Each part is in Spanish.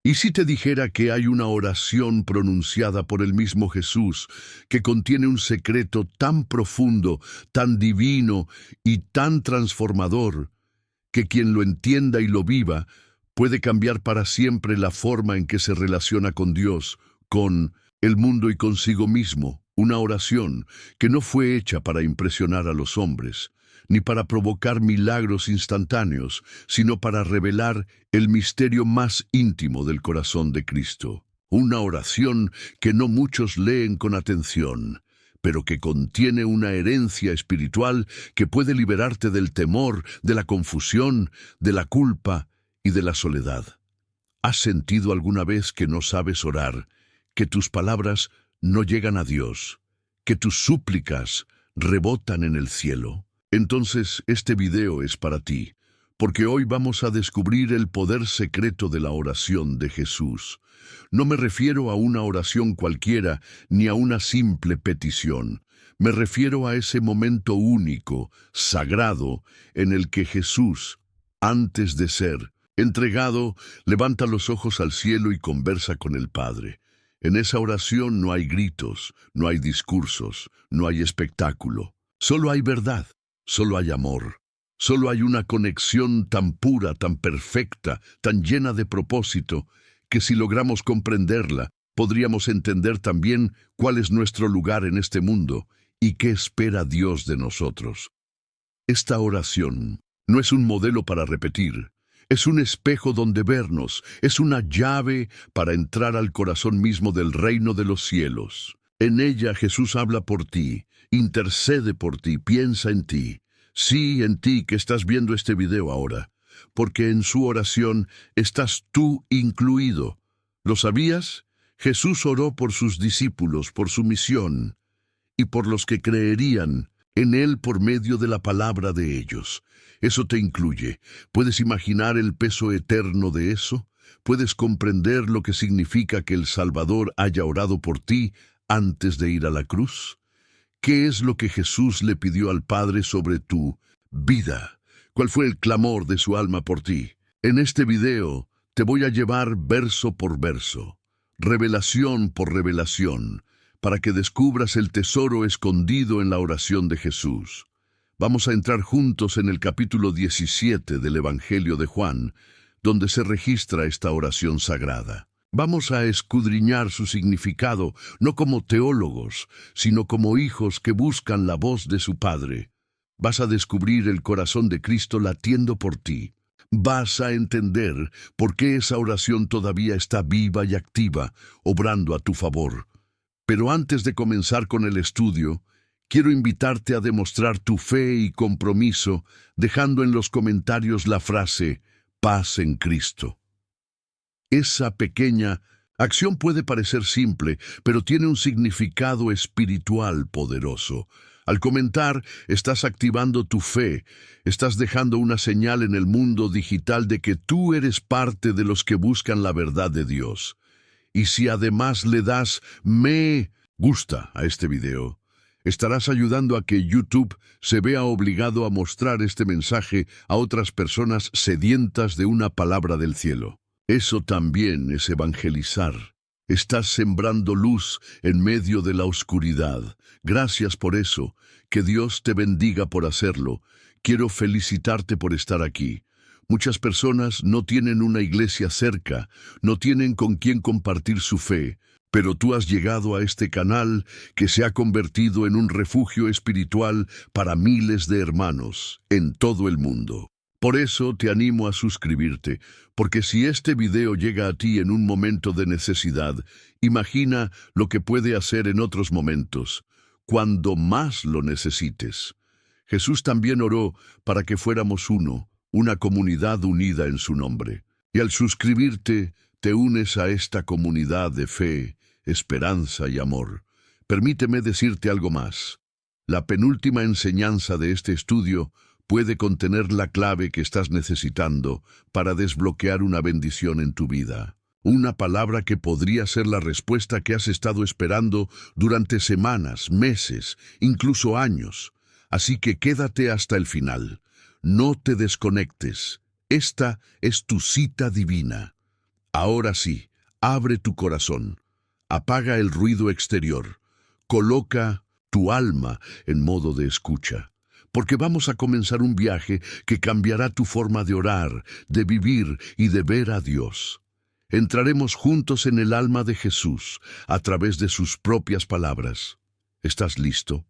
¿Y si te dijera que hay una oración pronunciada por el mismo Jesús que contiene un secreto tan profundo, tan divino y tan transformador, que quien lo entienda y lo viva puede cambiar para siempre la forma en que se relaciona con Dios, con el mundo y consigo mismo? Una oración que no fue hecha para impresionar a los hombres, ni para provocar milagros instantáneos, sino para revelar el misterio más íntimo del corazón de Cristo. Una oración que no muchos leen con atención, pero que contiene una herencia espiritual que puede liberarte del temor, de la confusión, de la culpa y de la soledad. ¿Has sentido alguna vez que no sabes orar, que tus palabras no llegan a Dios, que tus súplicas rebotan en el cielo? Entonces este video es para ti, porque hoy vamos a descubrir el poder secreto de la oración de Jesús. No me refiero a una oración cualquiera, ni a una simple petición. Me refiero a ese momento único, sagrado, en el que Jesús, antes de ser entregado, levanta los ojos al cielo y conversa con el Padre. En esa oración no hay gritos, no hay discursos, no hay espectáculo. Solo hay verdad, solo hay amor. Solo hay una conexión tan pura, tan perfecta, tan llena de propósito, que si logramos comprenderla, podríamos entender también cuál es nuestro lugar en este mundo y qué espera Dios de nosotros. Esta oración no es un modelo para repetir, es un espejo donde vernos, es una llave para entrar al corazón mismo del reino de los cielos. En ella Jesús habla por ti, intercede por ti, piensa en ti. Sí, en ti que estás viendo este video ahora, porque en su oración estás tú incluido. ¿Lo sabías? Jesús oró por sus discípulos, por su misión, y por los que creerían en Él por medio de la palabra de ellos. Eso te incluye. ¿Puedes imaginar el peso eterno de eso? ¿Puedes comprender lo que significa que el Salvador haya orado por ti antes de ir a la cruz? ¿Qué es lo que Jesús le pidió al Padre sobre tu vida? ¿Cuál fue el clamor de su alma por ti? En este video te voy a llevar verso por verso, revelación por revelación, para que descubras el tesoro escondido en la oración de Jesús. Vamos a entrar juntos en el capítulo 17 del Evangelio de Juan, donde se registra esta oración sagrada. Vamos a escudriñar su significado, no como teólogos, sino como hijos que buscan la voz de su Padre. Vas a descubrir el corazón de Cristo latiendo por ti. Vas a entender por qué esa oración todavía está viva y activa, obrando a tu favor. Pero antes de comenzar con el estudio, quiero invitarte a demostrar tu fe y compromiso, dejando en los comentarios la frase «Paz en Cristo». Esa pequeña acción puede parecer simple, pero tiene un significado espiritual poderoso. Al comentar, estás activando tu fe, estás dejando una señal en el mundo digital de que tú eres parte de los que buscan la verdad de Dios. Y si además le das me gusta a este video, estarás ayudando a que YouTube se vea obligado a mostrar este mensaje a otras personas sedientas de una palabra del cielo. Eso también es evangelizar. Estás sembrando luz en medio de la oscuridad. Gracias por eso. Que Dios te bendiga por hacerlo. Quiero felicitarte por estar aquí. Muchas personas no tienen una iglesia cerca, no tienen con quién compartir su fe, pero tú has llegado a este canal que se ha convertido en un refugio espiritual para miles de hermanos en todo el mundo. Por eso te animo a suscribirte, porque si este video llega a ti en un momento de necesidad, imagina lo que puede hacer en otros momentos, cuando más lo necesites. Jesús también oró para que fuéramos uno, una comunidad unida en su nombre. Y al suscribirte, te unes a esta comunidad de fe, esperanza y amor. Permíteme decirte algo más. La penúltima enseñanza de este estudio puede contener la clave que estás necesitando para desbloquear una bendición en tu vida. Una palabra que podría ser la respuesta que has estado esperando durante semanas, meses, incluso años. Así que quédate hasta el final. No te desconectes. Esta es tu cita divina. Ahora sí, abre tu corazón, apaga el ruido exterior, coloca tu alma en modo de escucha, porque vamos a comenzar un viaje que cambiará tu forma de orar, de vivir y de ver a Dios. Entraremos juntos en el alma de Jesús a través de sus propias palabras. ¿Estás listo?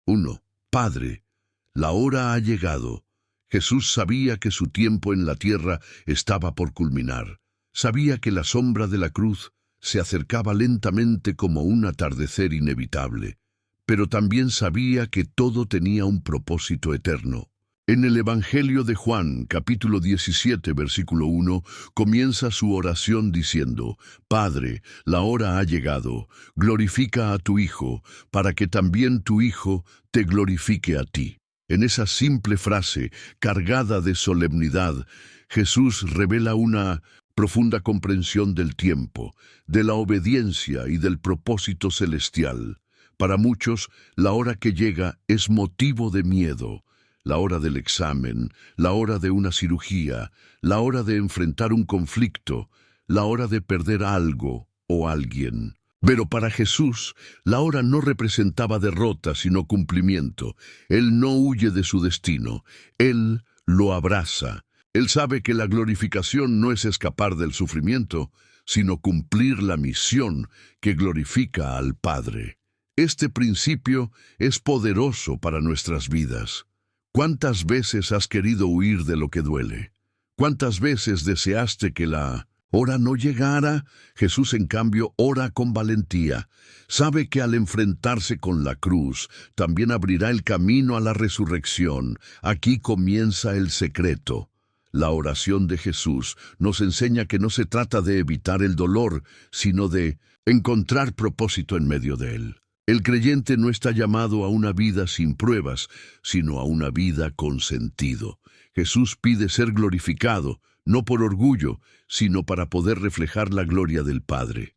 1. Padre, la hora ha llegado. Jesús sabía que su tiempo en la tierra estaba por culminar. Sabía que la sombra de la cruz se acercaba lentamente como un atardecer inevitable, pero también sabía que todo tenía un propósito eterno. En el Evangelio de Juan, capítulo 17, versículo 1, comienza su oración diciendo: Padre, la hora ha llegado, glorifica a tu Hijo, para que también tu Hijo te glorifique a ti. En esa simple frase, cargada de solemnidad, Jesús revela una profunda comprensión del tiempo, de la obediencia y del propósito celestial. Para muchos, la hora que llega es motivo de miedo. La hora del examen, la hora de una cirugía, la hora de enfrentar un conflicto, la hora de perder algo o alguien. Pero para Jesús, la hora no representaba derrota, sino cumplimiento. Él no huye de su destino, Él lo abraza. Él sabe que la glorificación no es escapar del sufrimiento, sino cumplir la misión que glorifica al Padre. Este principio es poderoso para nuestras vidas. ¿Cuántas veces has querido huir de lo que duele? ¿Cuántas veces deseaste que la hora no llegara? Jesús, en cambio, ora con valentía. Sabe que al enfrentarse con la cruz, también abrirá el camino a la resurrección. Aquí comienza el secreto. La oración de Jesús nos enseña que no se trata de evitar el dolor, sino de encontrar propósito en medio de él. El creyente no está llamado a una vida sin pruebas, sino a una vida con sentido. Jesús pide ser glorificado, no por orgullo, sino para poder reflejar la gloria del Padre.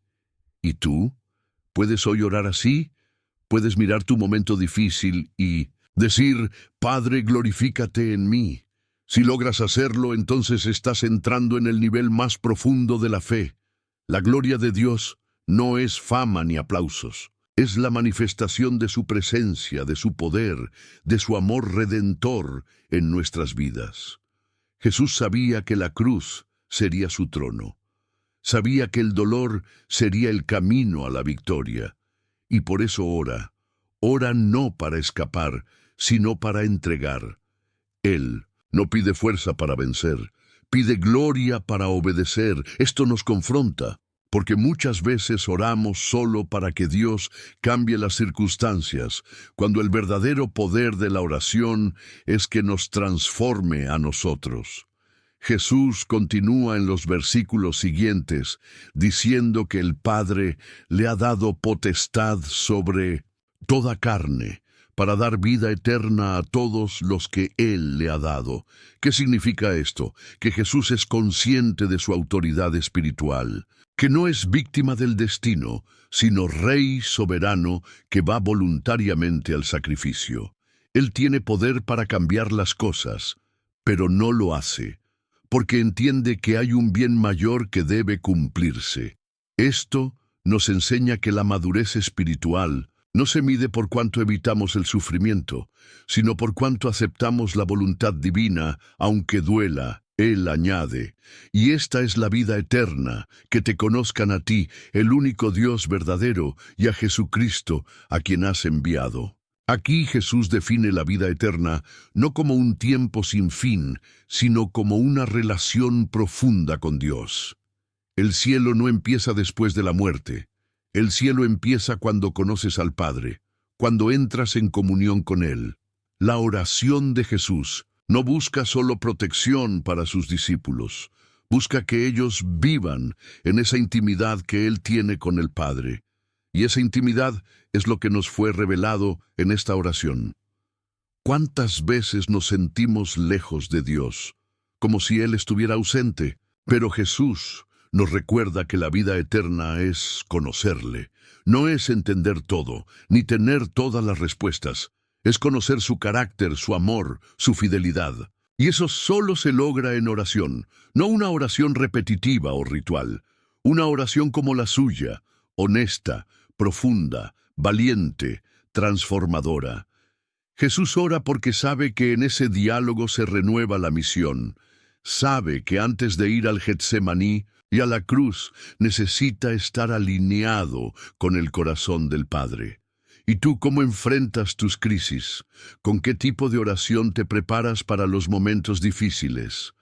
¿Y tú? ¿Puedes hoy orar así? ¿Puedes mirar tu momento difícil y decir: Padre, glorifícate en mí? Si logras hacerlo, entonces estás entrando en el nivel más profundo de la fe. La gloria de Dios no es fama ni aplausos. Es la manifestación de su presencia, de su poder, de su amor redentor en nuestras vidas. Jesús sabía que la cruz sería su trono. Sabía que el dolor sería el camino a la victoria. Y por eso ora. Ora no para escapar, sino para entregar. Él no pide fuerza para vencer, pide gloria para obedecer. Esto nos confronta, porque muchas veces oramos solo para que Dios cambie las circunstancias, cuando el verdadero poder de la oración es que nos transforme a nosotros. Jesús continúa en los versículos siguientes, diciendo que el Padre le ha dado potestad sobre toda carne, para dar vida eterna a todos los que Él le ha dado. ¿Qué significa esto? Que Jesús es consciente de su autoridad espiritual, que no es víctima del destino, sino Rey soberano que va voluntariamente al sacrificio. Él tiene poder para cambiar las cosas, pero no lo hace, porque entiende que hay un bien mayor que debe cumplirse. Esto nos enseña que la madurez espiritual no se mide por cuánto evitamos el sufrimiento, sino por cuánto aceptamos la voluntad divina, aunque duela. Él añade: y esta es la vida eterna, que te conozcan a ti, el único Dios verdadero, y a Jesucristo, a quien has enviado. Aquí Jesús define la vida eterna no como un tiempo sin fin, sino como una relación profunda con Dios. El cielo no empieza después de la muerte. El cielo empieza cuando conoces al Padre, cuando entras en comunión con Él. La oración de Jesús no busca solo protección para sus discípulos, busca que ellos vivan en esa intimidad que Él tiene con el Padre. Y esa intimidad es lo que nos fue revelado en esta oración. ¿Cuántas veces nos sentimos lejos de Dios, como si Él estuviera ausente? Pero Jesús nos recuerda que la vida eterna es conocerle. No es entender todo, ni tener todas las respuestas. Es conocer su carácter, su amor, su fidelidad. Y eso solo se logra en oración, no una oración repetitiva o ritual, una oración como la suya, honesta, profunda, valiente, transformadora. Jesús ora porque sabe que en ese diálogo se renueva la misión. Sabe que antes de ir al Getsemaní y a la cruz necesita estar alineado con el corazón del Padre. ¿Y tú cómo enfrentas tus crisis? ¿Con qué tipo de oración te preparas para los momentos difíciles?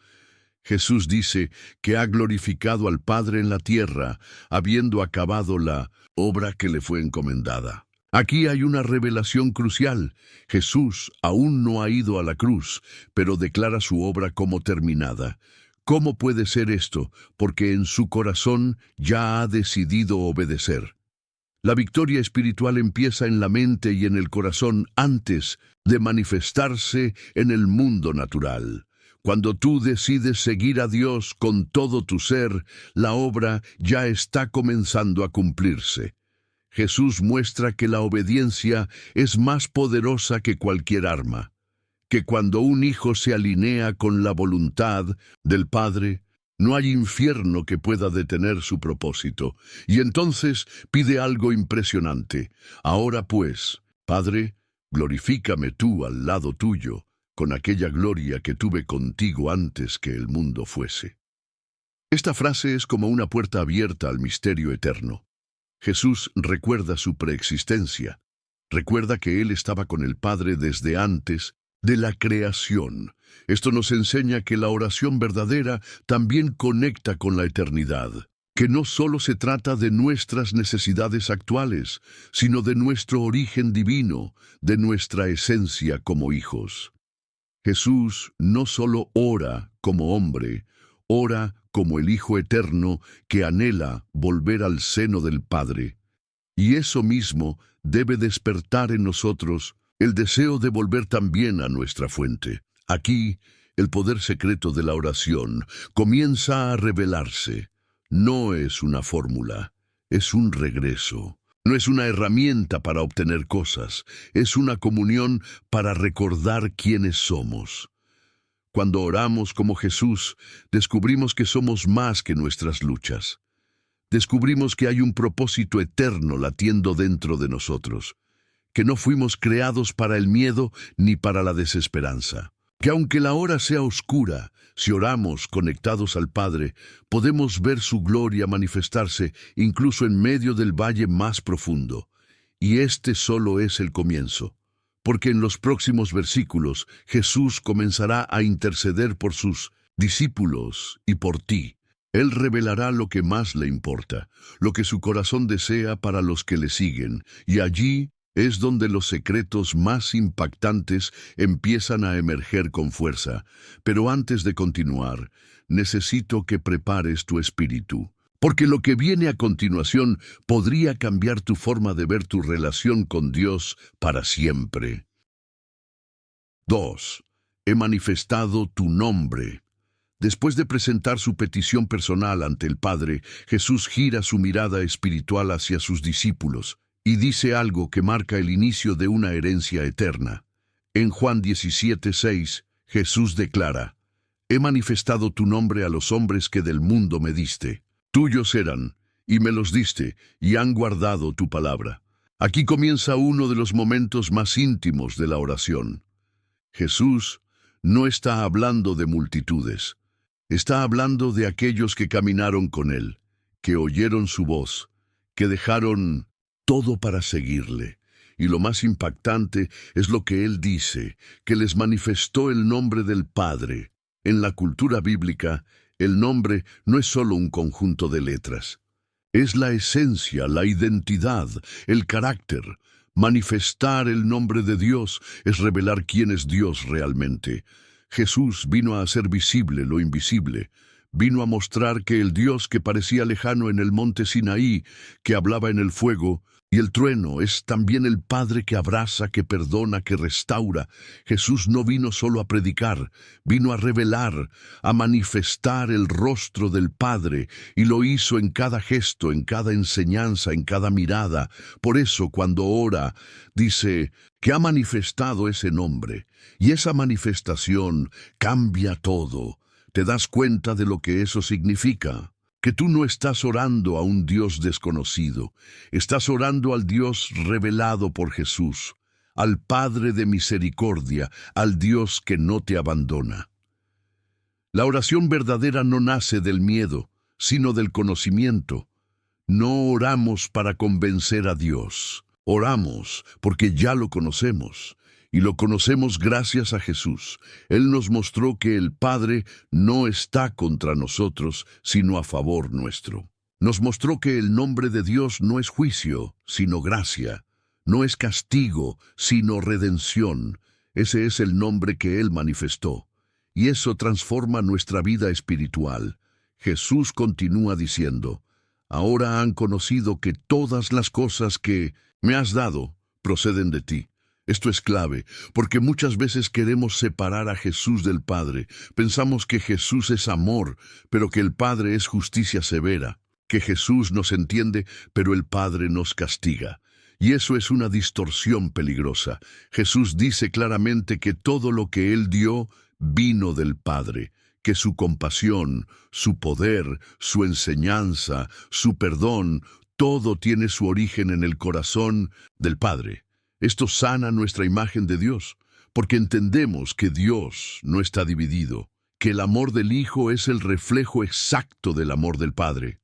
Jesús dice que ha glorificado al Padre en la tierra, habiendo acabado la obra que le fue encomendada. Aquí hay una revelación crucial. Jesús aún no ha ido a la cruz, pero declara su obra como terminada. ¿Cómo puede ser esto? Porque en su corazón ya ha decidido obedecer. La victoria espiritual empieza en la mente y en el corazón antes de manifestarse en el mundo natural. Cuando tú decides seguir a Dios con todo tu ser, la obra ya está comenzando a cumplirse. Jesús muestra que la obediencia es más poderosa que cualquier arma, que cuando un hijo se alinea con la voluntad del Padre, no hay infierno que pueda detener su propósito. Y entonces pide algo impresionante. Ahora pues, Padre, glorifícame tú al lado tuyo, con aquella gloria que tuve contigo antes que el mundo fuese. Esta frase es como una puerta abierta al misterio eterno. Jesús recuerda su preexistencia. Recuerda que Él estaba con el Padre desde antes de la creación. Esto nos enseña que la oración verdadera también conecta con la eternidad, que no solo se trata de nuestras necesidades actuales, sino de nuestro origen divino, de nuestra esencia como hijos. Jesús no solo ora como hombre, ora como el Hijo eterno que anhela volver al seno del Padre. Y eso mismo debe despertar en nosotros el deseo de volver también a nuestra fuente. Aquí, el poder secreto de la oración comienza a revelarse. No es una fórmula, es un regreso. No es una herramienta para obtener cosas, es una comunión para recordar quiénes somos. Cuando oramos como Jesús, descubrimos que somos más que nuestras luchas. Descubrimos que hay un propósito eterno latiendo dentro de nosotros, que no fuimos creados para el miedo ni para la desesperanza. Que aunque la hora sea oscura, si oramos conectados al Padre, podemos ver su gloria manifestarse incluso en medio del valle más profundo. Y este solo es el comienzo, porque en los próximos versículos Jesús comenzará a interceder por sus discípulos y por ti. Él revelará lo que más le importa, lo que su corazón desea para los que le siguen, y allí es donde los secretos más impactantes empiezan a emerger con fuerza. Pero antes de continuar, necesito que prepares tu espíritu, porque lo que viene a continuación podría cambiar tu forma de ver tu relación con Dios para siempre. 2. He manifestado tu nombre. Después de presentar su petición personal ante el Padre, Jesús gira su mirada espiritual hacia sus discípulos y dice algo que marca el inicio de una herencia eterna. En Juan 17:6, Jesús declara: He manifestado tu nombre a los hombres que del mundo me diste. Tuyos eran, y me los diste, y han guardado tu palabra. Aquí comienza uno de los momentos más íntimos de la oración. Jesús no está hablando de multitudes. Está hablando de aquellos que caminaron con Él, que oyeron su voz, que dejaron todo para seguirle. Y lo más impactante es lo que Él dice, que les manifestó el nombre del Padre. En la cultura bíblica, el nombre no es solo un conjunto de letras. Es la esencia, la identidad, el carácter. Manifestar el nombre de Dios es revelar quién es Dios realmente. Jesús vino a hacer visible lo invisible. Vino a mostrar que el Dios que parecía lejano en el monte Sinaí, que hablaba en el fuego, Y el trueno es también el Padre que abraza, que perdona, que restaura. Jesús no vino solo a predicar, vino a revelar, a manifestar el rostro del Padre, y lo hizo en cada gesto, en cada enseñanza, en cada mirada. Por eso, cuando ora, dice que ha manifestado ese nombre, y esa manifestación cambia todo. ¿Te das cuenta de lo que eso significa? Que tú no estás orando a un Dios desconocido, estás orando al Dios revelado por Jesús, al Padre de misericordia, al Dios que no te abandona. La oración verdadera no nace del miedo, sino del conocimiento. No oramos para convencer a Dios, oramos porque ya lo conocemos. Y lo conocemos gracias a Jesús. Él nos mostró que el Padre no está contra nosotros, sino a favor nuestro. Nos mostró que el nombre de Dios no es juicio, sino gracia. No es castigo, sino redención. Ese es el nombre que Él manifestó. Y eso transforma nuestra vida espiritual. Jesús continúa diciendo, ahora han conocido que todas las cosas que me has dado proceden de ti. Esto es clave, porque muchas veces queremos separar a Jesús del Padre. Pensamos que Jesús es amor, pero que el Padre es justicia severa. Que Jesús nos entiende, pero el Padre nos castiga. Y eso es una distorsión peligrosa. Jesús dice claramente que todo lo que Él dio vino del Padre, que su compasión, su poder, su enseñanza, su perdón, todo tiene su origen en el corazón del Padre. Esto sana nuestra imagen de Dios, porque entendemos que Dios no está dividido, que el amor del Hijo es el reflejo exacto del amor del Padre.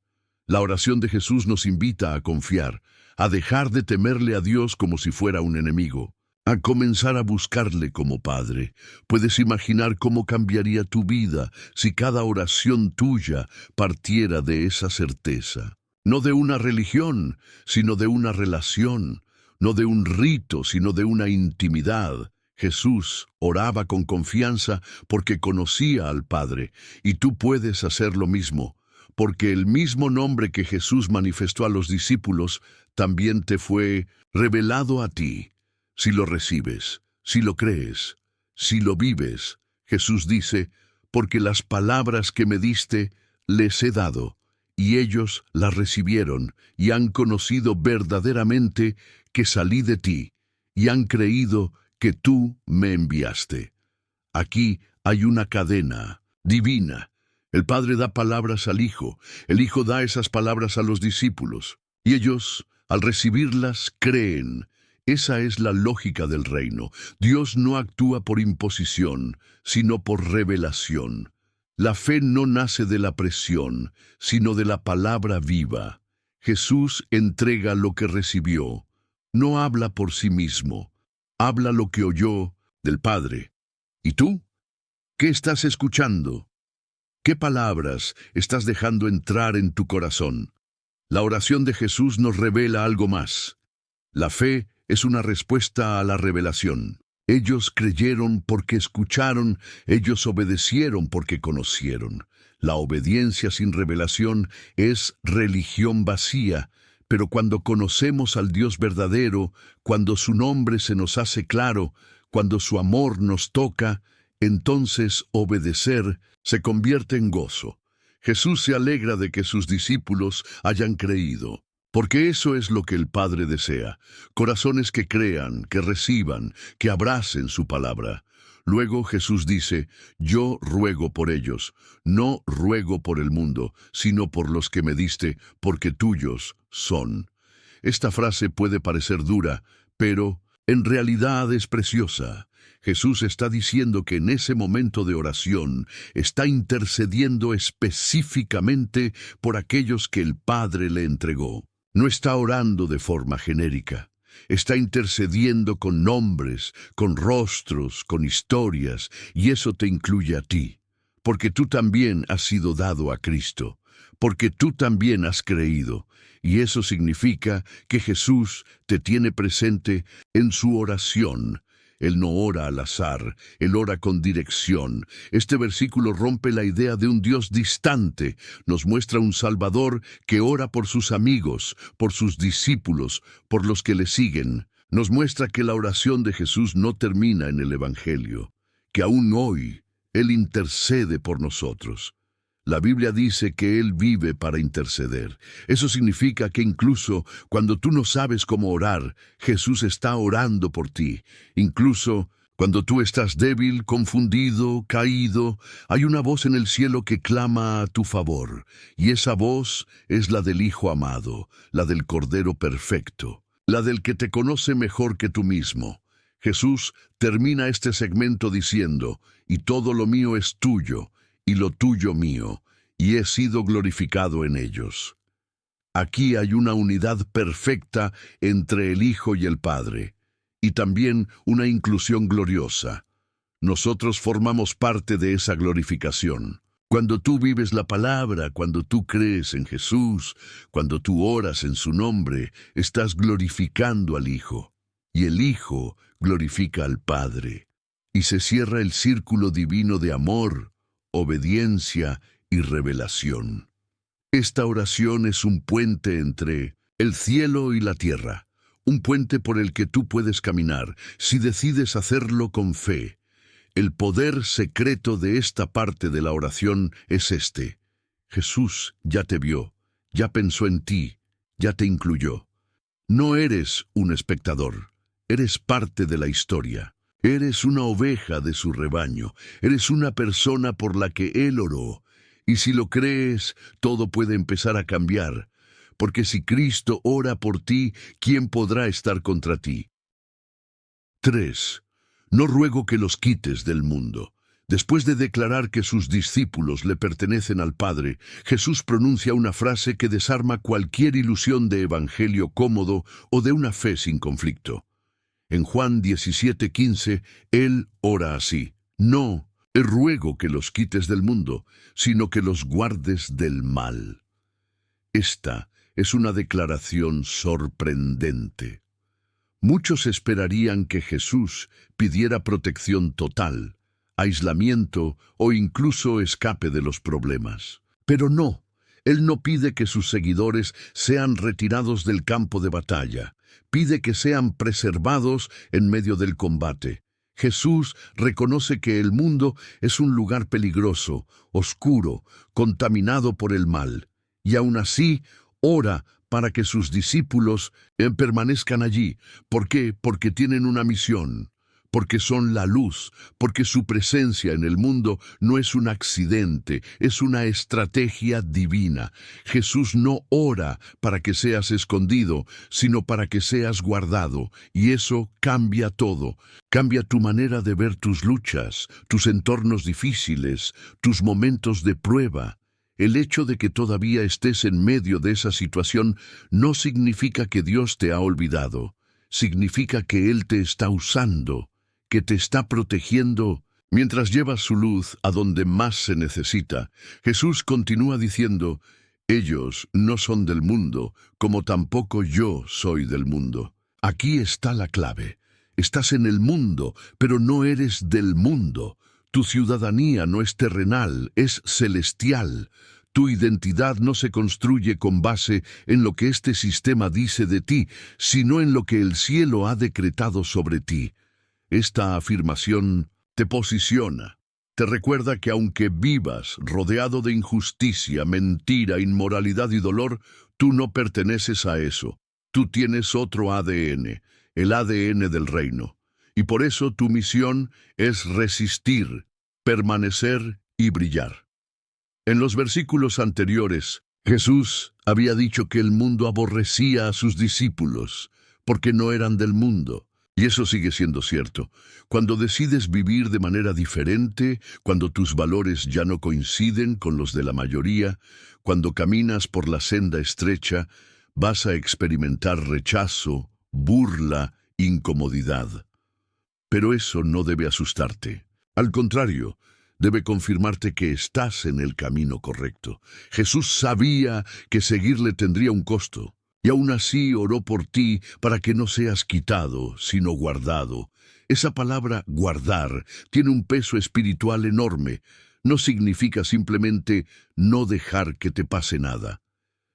La oración de Jesús nos invita a confiar, a dejar de temerle a Dios como si fuera un enemigo, a comenzar a buscarle como Padre. Puedes imaginar cómo cambiaría tu vida si cada oración tuya partiera de esa certeza. No de una religión, sino de una relación. No de un rito, sino de una intimidad. Jesús oraba con confianza porque conocía al Padre, y tú puedes hacer lo mismo, porque el mismo nombre que Jesús manifestó a los discípulos también te fue revelado a ti. Si lo recibes, si lo crees, si lo vives, Jesús dice, porque las palabras que me diste les he dado, y ellos las recibieron, y han conocido verdaderamente que salí de ti, y han creído que tú me enviaste. Aquí hay una cadena divina. El Padre da palabras al Hijo, el Hijo da esas palabras a los discípulos, y ellos, al recibirlas, creen. Esa es la lógica del reino. Dios no actúa por imposición, sino por revelación. La fe no nace de la presión, sino de la palabra viva. Jesús entrega lo que recibió. No habla por sí mismo, habla lo que oyó del Padre. ¿Y tú? ¿Qué estás escuchando? ¿Qué palabras estás dejando entrar en tu corazón? La oración de Jesús nos revela algo más. La fe es una respuesta a la revelación. Ellos creyeron porque escucharon, ellos obedecieron porque conocieron. La obediencia sin revelación es religión vacía, pero cuando conocemos al Dios verdadero, cuando su nombre se nos hace claro, cuando su amor nos toca, entonces obedecer se convierte en gozo. Jesús se alegra de que sus discípulos hayan creído, porque eso es lo que el Padre desea, corazones que crean, que reciban, que abracen su palabra. Luego Jesús dice, yo ruego por ellos, no ruego por el mundo, sino por los que me diste, porque tuyos son. Esta frase puede parecer dura, pero en realidad es preciosa. Jesús está diciendo que en ese momento de oración está intercediendo específicamente por aquellos que el Padre le entregó. No está orando de forma genérica. Está intercediendo con nombres, con rostros, con historias, y eso te incluye a ti, porque tú también has sido dado a Cristo, porque tú también has creído, y eso significa que Jesús te tiene presente en su oración. Él no ora al azar, Él ora con dirección. Este versículo rompe la idea de un Dios distante. Nos muestra un Salvador que ora por sus amigos, por sus discípulos, por los que le siguen. Nos muestra que la oración de Jesús no termina en el Evangelio, que aún hoy Él intercede por nosotros. La Biblia dice que Él vive para interceder. Eso significa que incluso cuando tú no sabes cómo orar, Jesús está orando por ti. Incluso cuando tú estás débil, confundido, caído, hay una voz en el cielo que clama a tu favor. Y esa voz es la del Hijo amado, la del Cordero perfecto, la del que te conoce mejor que tú mismo. Jesús termina este segmento diciendo, «Y todo lo mío es tuyo, y lo tuyo mío, y he sido glorificado en ellos». Aquí hay una unidad perfecta entre el Hijo y el Padre, y también una inclusión gloriosa. Nosotros formamos parte de esa glorificación. Cuando tú vives la palabra, cuando tú crees en Jesús, cuando tú oras en su nombre, estás glorificando al Hijo, y el Hijo glorifica al Padre, y se cierra el círculo divino de amor, obediencia y revelación. Esta oración es un puente entre el cielo y la tierra, un puente por el que tú puedes caminar si decides hacerlo con fe. El poder secreto de esta parte de la oración es este: Jesús ya te vio, ya pensó en ti, ya te incluyó. No eres un espectador, eres parte de la historia. Eres una oveja de su rebaño, eres una persona por la que Él oró. Y si lo crees, todo puede empezar a cambiar, porque si Cristo ora por ti, ¿quién podrá estar contra ti? 3. No ruego que los quites del mundo. Después de declarar que sus discípulos le pertenecen al Padre, Jesús pronuncia una frase que desarma cualquier ilusión de evangelio cómodo o de una fe sin conflicto. En Juan 17:15, Él ora así: «No, ruego que los quites del mundo, sino que los guardes del mal». Esta es una declaración sorprendente. Muchos esperarían que Jesús pidiera protección total, aislamiento o incluso escape de los problemas. Pero no, Él no pide que sus seguidores sean retirados del campo de batalla. Pide que sean preservados en medio del combate. Jesús reconoce que el mundo es un lugar peligroso, oscuro, contaminado por el mal, y aún así ora para que sus discípulos permanezcan allí. ¿Por qué? Porque tienen una misión, porque son la luz, porque su presencia en el mundo no es un accidente, es una estrategia divina. Jesús no ora para que seas escondido, sino para que seas guardado, y eso cambia todo. Cambia tu manera de ver tus luchas, tus entornos difíciles, tus momentos de prueba. El hecho de que todavía estés en medio de esa situación no significa que Dios te ha olvidado. Significa que Él te está usando, que te está protegiendo. Mientras llevas su luz a donde más se necesita, Jesús continúa diciendo: «Ellos no son del mundo, como tampoco yo soy del mundo». Aquí está la clave. Estás en el mundo, pero no eres del mundo. Tu ciudadanía no es terrenal, es celestial. Tu identidad no se construye con base en lo que este sistema dice de ti, sino en lo que el cielo ha decretado sobre ti. Esta afirmación te posiciona. Te recuerda que aunque vivas rodeado de injusticia, mentira, inmoralidad y dolor, tú no perteneces a eso. Tú tienes otro ADN, el ADN del reino. Y por eso tu misión es resistir, permanecer y brillar. En los versículos anteriores, Jesús había dicho que el mundo aborrecía a sus discípulos, porque no eran del mundo. Y eso sigue siendo cierto. Cuando decides vivir de manera diferente, cuando tus valores ya no coinciden con los de la mayoría, cuando caminas por la senda estrecha, vas a experimentar rechazo, burla, incomodidad. Pero eso no debe asustarte. Al contrario, debe confirmarte que estás en el camino correcto. Jesús sabía que seguirle tendría un costo. y aún así oró por ti para que no seas quitado, sino guardado. Esa palabra guardar tiene un peso espiritual enorme. No significa simplemente no dejar que te pase nada.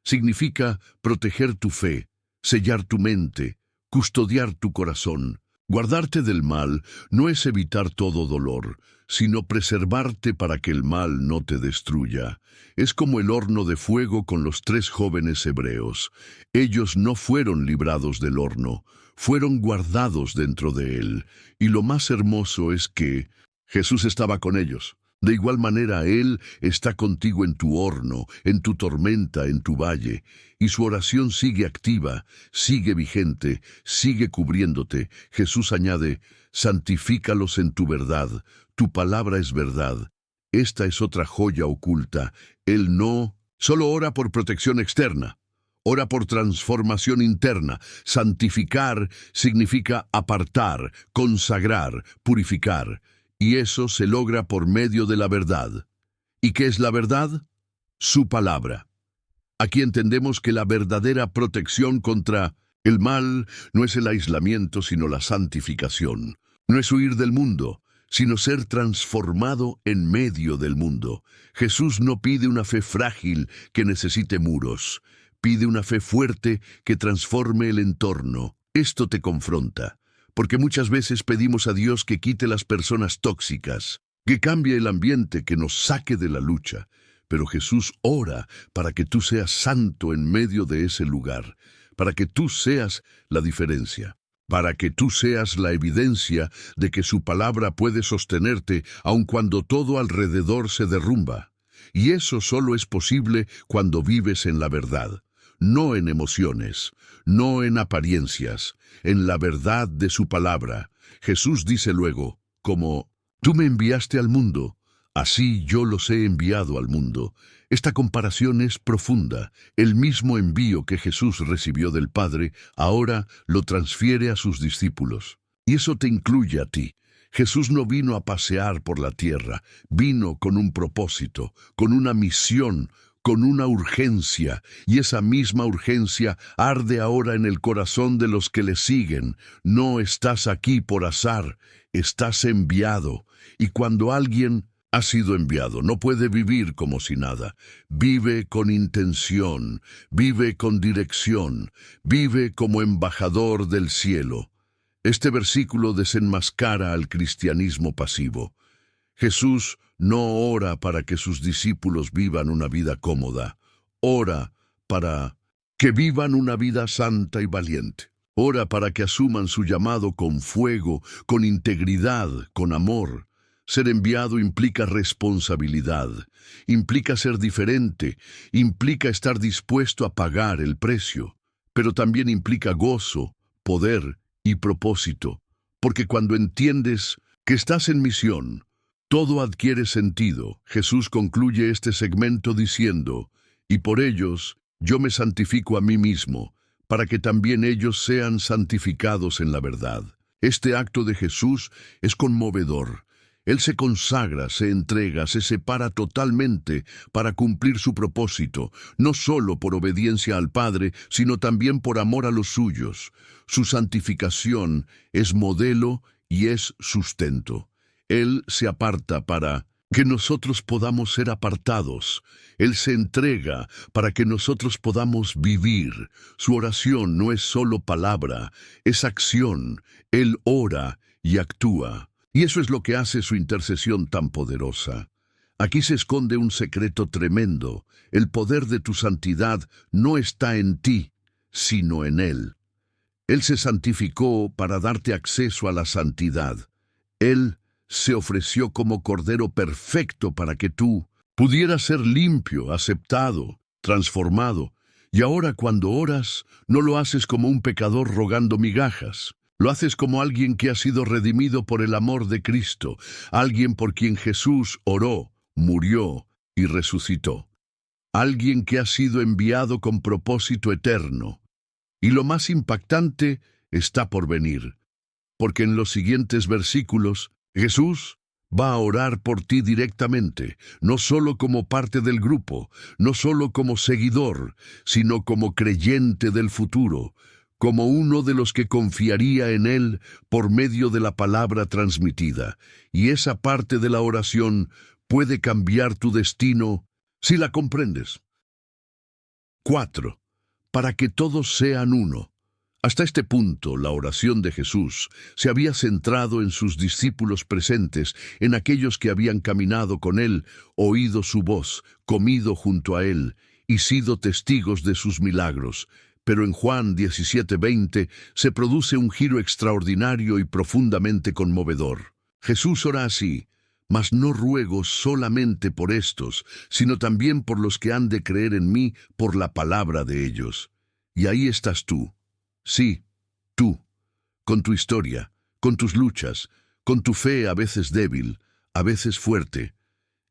Significa proteger tu fe, sellar tu mente, custodiar tu corazón. Guardarte del mal no es evitar todo dolor, sino preservarte para que el mal no te destruya. Es como el horno de fuego con los 3 jóvenes hebreos. Ellos no fueron librados del horno, fueron guardados dentro de él. Y lo más hermoso es que Jesús estaba con ellos. De igual manera, Él está contigo en tu horno, en tu tormenta, en tu valle, y su oración sigue activa, sigue vigente, sigue cubriéndote. Jesús añade, santifícalos en tu verdad, tu palabra es verdad. Esta es otra joya oculta. Él no solo ora por protección externa, ora por transformación interna. Santificar significa apartar, consagrar, purificar. Y eso se logra por medio de la verdad. ¿Y qué es la verdad? Su palabra. Aquí entendemos que la verdadera protección contra el mal no es el aislamiento, sino la santificación. No es huir del mundo, sino ser transformado en medio del mundo. Jesús no pide una fe frágil que necesite muros. Pide una fe fuerte que transforme el entorno. Esto te confronta. Porque muchas veces pedimos a Dios que quite las personas tóxicas, que cambie el ambiente, que nos saque de la lucha. Pero Jesús ora para que tú seas santo en medio de ese lugar, para que tú seas la diferencia, para que tú seas la evidencia de que su palabra puede sostenerte aun cuando todo alrededor se derrumba. Y eso solo es posible cuando vives en la verdad. No en emociones, no en apariencias, en la verdad de su palabra. Jesús dice luego, como, tú me enviaste al mundo, así yo los he enviado al mundo. Esta comparación es profunda. El mismo envío que Jesús recibió del Padre, ahora lo transfiere a sus discípulos. Y eso te incluye a ti. Jesús no vino a pasear por la tierra, vino con un propósito, con una misión, con una urgencia, y esa misma urgencia arde ahora en el corazón de los que le siguen. No estás aquí por azar, estás enviado, y cuando alguien ha sido enviado, no puede vivir como si nada. Vive con intención, vive con dirección, vive como embajador del cielo. Este versículo desenmascara al cristianismo pasivo. Jesús no ora para que sus discípulos vivan una vida cómoda. Ora para que vivan una vida santa y valiente. Ora para que asuman su llamado con fuego, con integridad, con amor. Ser enviado implica responsabilidad, implica ser diferente, implica estar dispuesto a pagar el precio, pero también implica gozo, poder y propósito, porque cuando entiendes que estás en misión, todo adquiere sentido. Jesús concluye este segmento diciendo, y por ellos yo me santifico a mí mismo, para que también ellos sean santificados en la verdad. Este acto de Jesús es conmovedor. Él se consagra, se entrega, se separa totalmente para cumplir su propósito, no solo por obediencia al Padre, sino también por amor a los suyos. Su santificación es modelo y es sustento. Él se aparta para que nosotros podamos ser apartados. Él se entrega para que nosotros podamos vivir. Su oración no es solo palabra, es acción. Él ora y actúa. Y eso es lo que hace su intercesión tan poderosa. Aquí se esconde un secreto tremendo. El poder de tu santidad no está en ti, sino en Él. Él se santificó para darte acceso a la santidad. Él se ofreció como Cordero perfecto para que tú pudieras ser limpio, aceptado, transformado. Y ahora cuando oras, no lo haces como un pecador rogando migajas. Lo haces como alguien que ha sido redimido por el amor de Cristo, alguien por quien Jesús oró, murió y resucitó. Alguien que ha sido enviado con propósito eterno. Y lo más impactante está por venir, porque en los siguientes versículos, Jesús Va a orar por ti directamente, no solo como parte del grupo, no solo como seguidor, sino como creyente del futuro, como uno de los que confiaría en Él por medio de la palabra transmitida. Y esa parte de la oración puede cambiar tu destino si la comprendes. 4. Para que todos sean uno. Hasta este punto, la oración de Jesús se había centrado en sus discípulos presentes, en aquellos que habían caminado con Él, oído su voz, comido junto a Él y sido testigos de sus milagros. Pero en Juan 17:20 se produce un giro extraordinario y profundamente conmovedor. Jesús ora así: «Mas no ruego solamente por estos, sino también por los que han de creer en mí por la palabra de ellos». Y ahí estás tú. Sí, tú, con tu historia, con tus luchas, con tu fe a veces débil, a veces fuerte.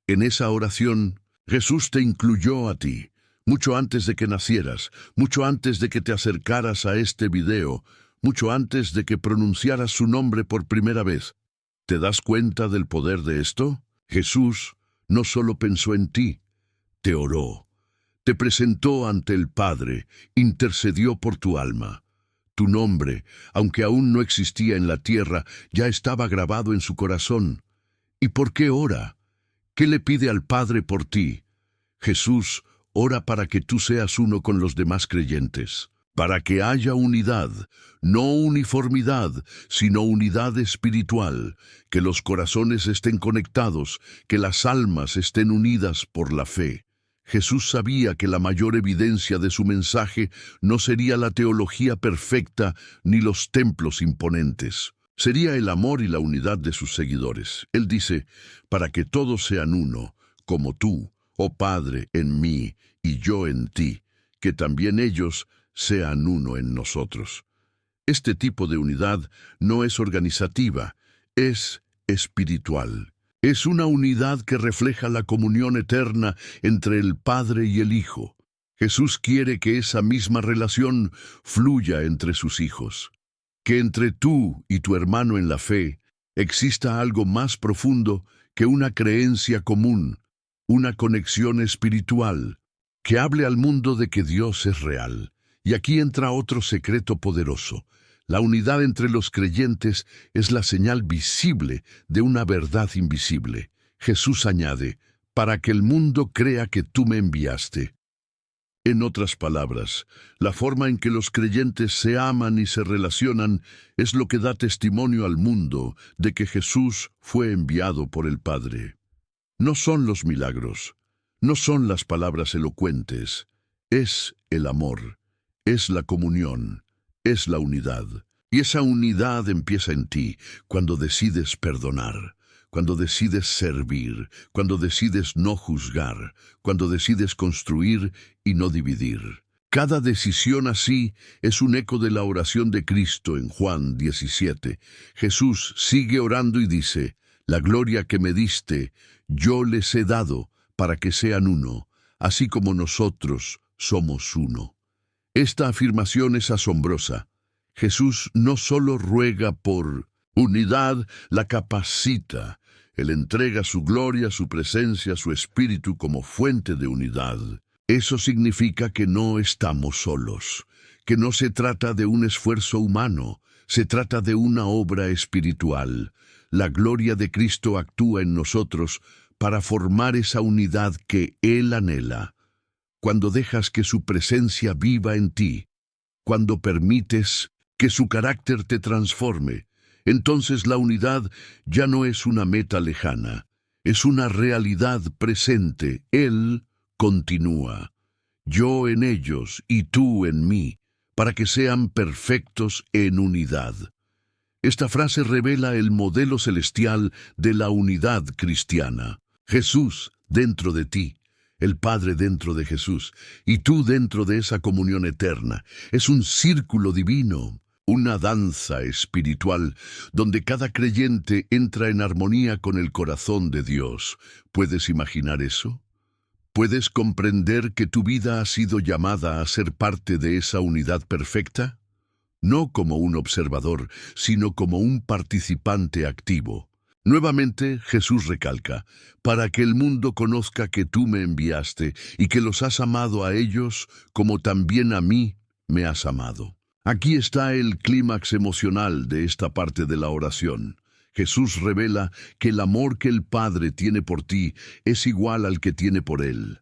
En esa oración, Jesús te incluyó a ti, mucho antes de que nacieras, mucho antes de que te acercaras a este video, mucho antes de que pronunciaras su nombre por primera vez. ¿Te das cuenta del poder de esto? Jesús no solo pensó en ti, te oró, te presentó ante el Padre, intercedió por tu alma. Tu nombre, aunque aún no existía en la tierra, ya estaba grabado en su corazón. ¿Y por qué ora? ¿Qué le pide al Padre por ti? Jesús ora para que tú seas uno con los demás creyentes, para que haya unidad, no uniformidad, sino unidad espiritual, que los corazones estén conectados, que las almas estén unidas por la fe. Jesús sabía que la mayor evidencia de su mensaje no sería la teología perfecta ni los templos imponentes. Sería el amor y la unidad de sus seguidores. Él dice: «Para que todos sean uno, como tú, oh Padre, en mí y yo en ti, que también ellos sean uno en nosotros». Este tipo de unidad no es organizativa, es espiritual. Es una unidad que refleja la comunión eterna entre el Padre y el Hijo. Jesús quiere que esa misma relación fluya entre sus hijos. Que entre tú y tu hermano en la fe exista algo más profundo que una creencia común, una conexión espiritual, que hable al mundo de que Dios es real. Y aquí entra otro secreto poderoso. La unidad entre los creyentes es la señal visible de una verdad invisible. Jesús añade: «Para que el mundo crea que tú me enviaste». En otras palabras, la forma en que los creyentes se aman y se relacionan es lo que da testimonio al mundo de que Jesús fue enviado por el Padre. No son los milagros, no son las palabras elocuentes, es el amor, es la comunión, es la unidad. Y esa unidad empieza en ti cuando decides perdonar, cuando decides servir, cuando decides no juzgar, cuando decides construir y no dividir. Cada decisión así es un eco de la oración de Cristo en Juan 17. Jesús sigue orando y dice: «La gloria que me diste, yo les he dado para que sean uno, así como nosotros somos uno». Esta afirmación es asombrosa. Jesús no solo ruega por unidad, la capacita. Él entrega su gloria, su presencia, su espíritu como fuente de unidad. Eso significa que no estamos solos, que no se trata de un esfuerzo humano, se trata de una obra espiritual. La gloria de Cristo actúa en nosotros para formar esa unidad que Él anhela. Cuando dejas que su presencia viva en ti, cuando permites que su carácter te transforme, entonces la unidad ya no es una meta lejana, es una realidad presente. Él continúa: «Yo en ellos y tú en mí, para que sean perfectos en unidad». Esta frase revela el modelo celestial de la unidad cristiana. Jesús dentro de ti, el Padre dentro de Jesús, y tú dentro de esa comunión eterna. Es un círculo divino, una danza espiritual donde cada creyente entra en armonía con el corazón de Dios. ¿Puedes imaginar eso? ¿Puedes comprender que tu vida ha sido llamada a ser parte de esa unidad perfecta? No como un observador, sino como un participante activo. Nuevamente Jesús recalca, para que el mundo conozca que tú me enviaste y que los has amado a ellos como también a mí me has amado. Aquí está el clímax emocional de esta parte de la oración. Jesús revela que el amor que el Padre tiene por ti es igual al que tiene por Él.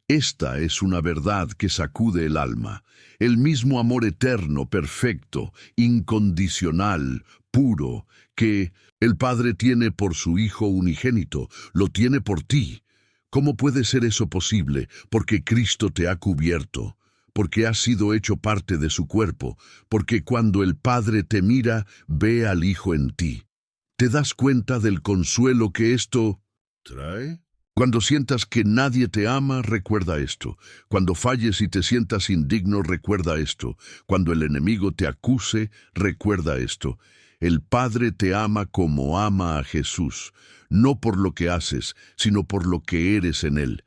Esta es una verdad que sacude el alma. El mismo amor eterno, perfecto, incondicional, puro, que el Padre tiene por su Hijo unigénito, lo tiene por ti. ¿Cómo puede ser eso posible? Porque Cristo te ha cubierto, porque has sido hecho parte de su cuerpo, porque cuando el Padre te mira, ve al Hijo en ti. ¿Te das cuenta del consuelo que esto trae? Cuando sientas que nadie te ama, recuerda esto. Cuando falles y te sientas indigno, recuerda esto. Cuando el enemigo te acuse, recuerda esto. El Padre te ama como ama a Jesús, no por lo que haces, sino por lo que eres en Él.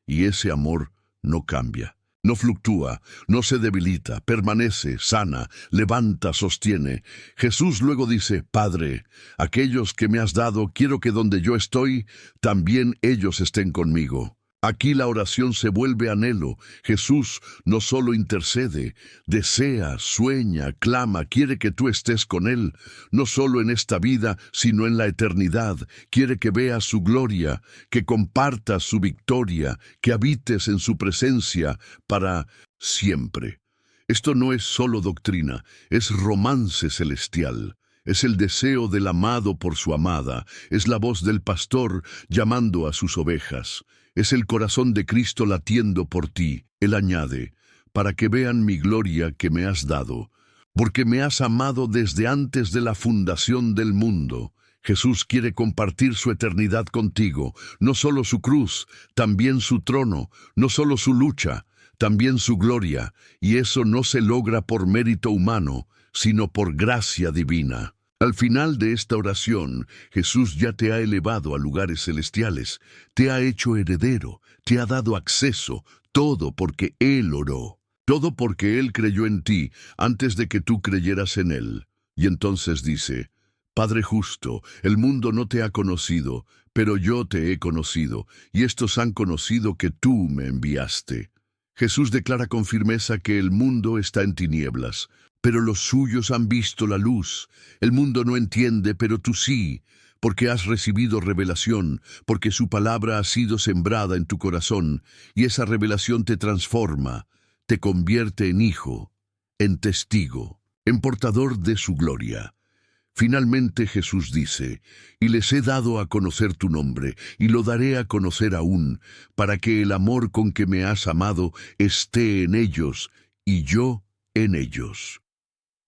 Y ese amor no cambia, no fluctúa, no se debilita, permanece, sana, levanta, sostiene. Jesús luego dice, Padre, aquellos que me has dado, quiero que donde yo estoy, también ellos estén conmigo. Aquí la oración se vuelve anhelo. Jesús no solo intercede, desea, sueña, clama, quiere que tú estés con Él, no solo en esta vida, sino en la eternidad. Quiere que veas su gloria, que compartas su victoria, que habites en su presencia para siempre. Esto no es solo doctrina, es romance celestial. Es el deseo del amado por su amada, es la voz del pastor llamando a sus ovejas. Es el corazón de Cristo latiendo por ti. Él añade, para que vean mi gloria que me has dado, porque me has amado desde antes de la fundación del mundo. Jesús quiere compartir su eternidad contigo, no solo su cruz, también su trono, no solo su lucha, también su gloria, y eso no se logra por mérito humano, sino por gracia divina. Al final de esta oración, Jesús ya te ha elevado a lugares celestiales, te ha hecho heredero, te ha dado acceso, todo porque Él oró, todo porque Él creyó en ti antes de que tú creyeras en Él. Y entonces dice, Padre justo, el mundo no te ha conocido, pero yo te he conocido, y estos han conocido que tú me enviaste. Jesús declara con firmeza que el mundo está en tinieblas, pero los suyos han visto la luz. El mundo no entiende, pero tú sí, porque has recibido revelación, porque su palabra ha sido sembrada en tu corazón, y esa revelación te transforma, te convierte en hijo, en testigo, en portador de su gloria. Finalmente Jesús dice, y les he dado a conocer tu nombre, y lo daré a conocer aún, para que el amor con que me has amado esté en ellos, y yo en ellos.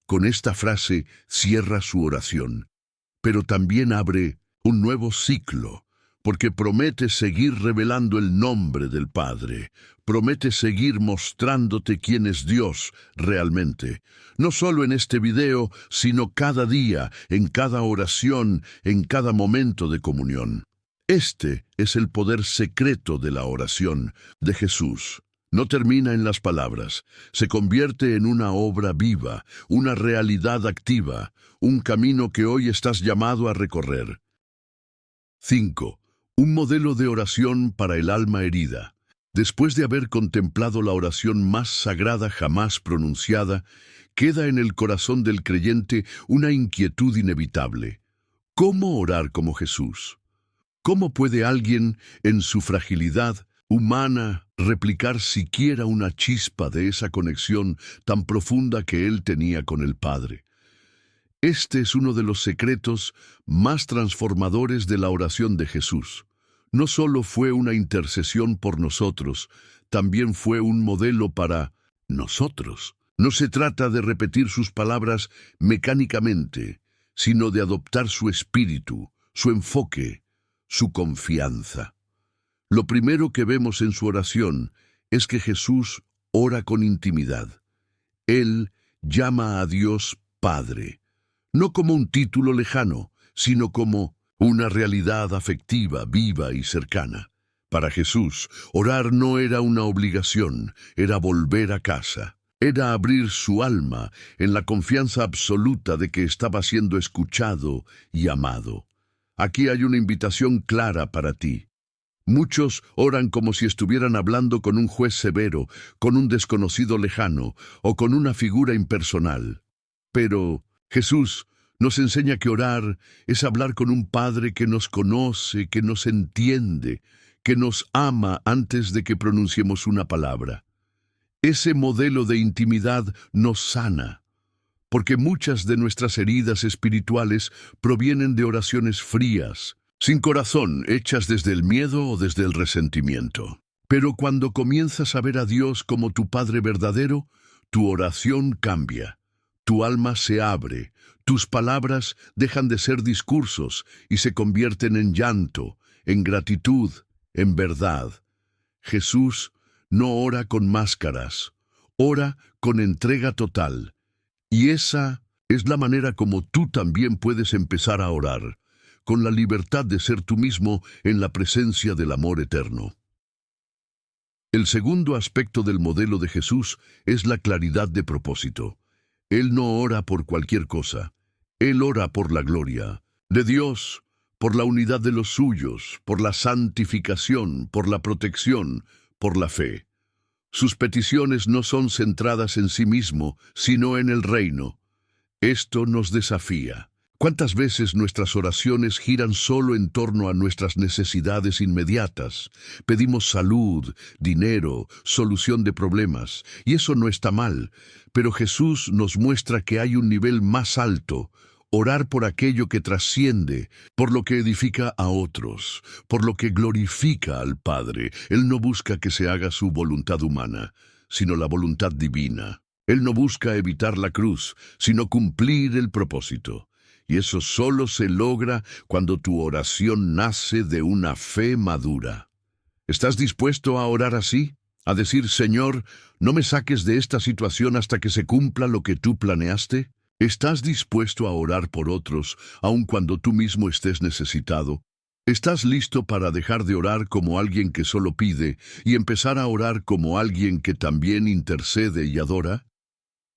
Con esta frase cierra su oración, pero también abre un nuevo ciclo, porque promete seguir revelando el nombre del Padre, promete seguir mostrándote quién es Dios realmente, no solo en este video, sino cada día, en cada oración, en cada momento de comunión. Este es el poder secreto de la oración de Jesús. No termina en las palabras, se convierte en una obra viva, una realidad activa, un camino que hoy estás llamado a recorrer. 5. Un modelo de oración para el alma herida. Después de haber contemplado la oración más sagrada jamás pronunciada, queda en el corazón del creyente una inquietud inevitable. ¿Cómo orar como Jesús? ¿Cómo puede alguien, en su fragilidad humana, replicar siquiera una chispa de esa conexión tan profunda que él tenía con el Padre? Este es uno de los secretos más transformadores de la oración de Jesús. No solo fue una intercesión por nosotros, también fue un modelo para nosotros. No se trata de repetir sus palabras mecánicamente, sino de adoptar su espíritu, su enfoque, su confianza. Lo primero que vemos en su oración es que Jesús ora con intimidad. Él llama a Dios Padre, no como un título lejano, sino como una realidad afectiva, viva y cercana. Para Jesús, orar no era una obligación, era volver a casa. Era abrir su alma en la confianza absoluta de que estaba siendo escuchado y amado. Aquí hay una invitación clara para ti. Muchos oran como si estuvieran hablando con un juez severo, con un desconocido lejano o con una figura impersonal. Pero Jesús nos enseña que orar es hablar con un Padre que nos conoce, que nos entiende, que nos ama antes de que pronunciemos una palabra. Ese modelo de intimidad nos sana, porque muchas de nuestras heridas espirituales provienen de oraciones frías, sin corazón, hechas desde el miedo o desde el resentimiento. Pero cuando comienzas a ver a Dios como tu Padre verdadero, tu oración cambia, tu alma se abre, tus palabras dejan de ser discursos y se convierten en llanto, en gratitud, en verdad. Jesús no ora con máscaras, ora con entrega total. Y esa es la manera como tú también puedes empezar a orar, con la libertad de ser tú mismo en la presencia del amor eterno. El segundo aspecto del modelo de Jesús es la claridad de propósito. Él no ora por cualquier cosa. Él ora por la gloria de Dios, por la unidad de los suyos, por la santificación, por la protección, por la fe. Sus peticiones no son centradas en sí mismo, sino en el reino. Esto nos desafía. ¿Cuántas veces nuestras oraciones giran solo en torno a nuestras necesidades inmediatas? Pedimos salud, dinero, solución de problemas, y eso no está mal, pero Jesús nos muestra que hay un nivel más alto: orar por aquello que trasciende, por lo que edifica a otros, por lo que glorifica al Padre. Él no busca que se haga su voluntad humana, sino la voluntad divina. Él no busca evitar la cruz, sino cumplir el propósito. Y eso solo se logra cuando tu oración nace de una fe madura. ¿Estás dispuesto a orar así? A decir: Señor, no me saques de esta situación hasta que se cumpla lo que tú planeaste. ¿Estás dispuesto a orar por otros, aun cuando tú mismo estés necesitado? ¿Estás listo para dejar de orar como alguien que solo pide y empezar a orar como alguien que también intercede y adora?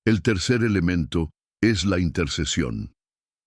El tercer elemento es la intercesión.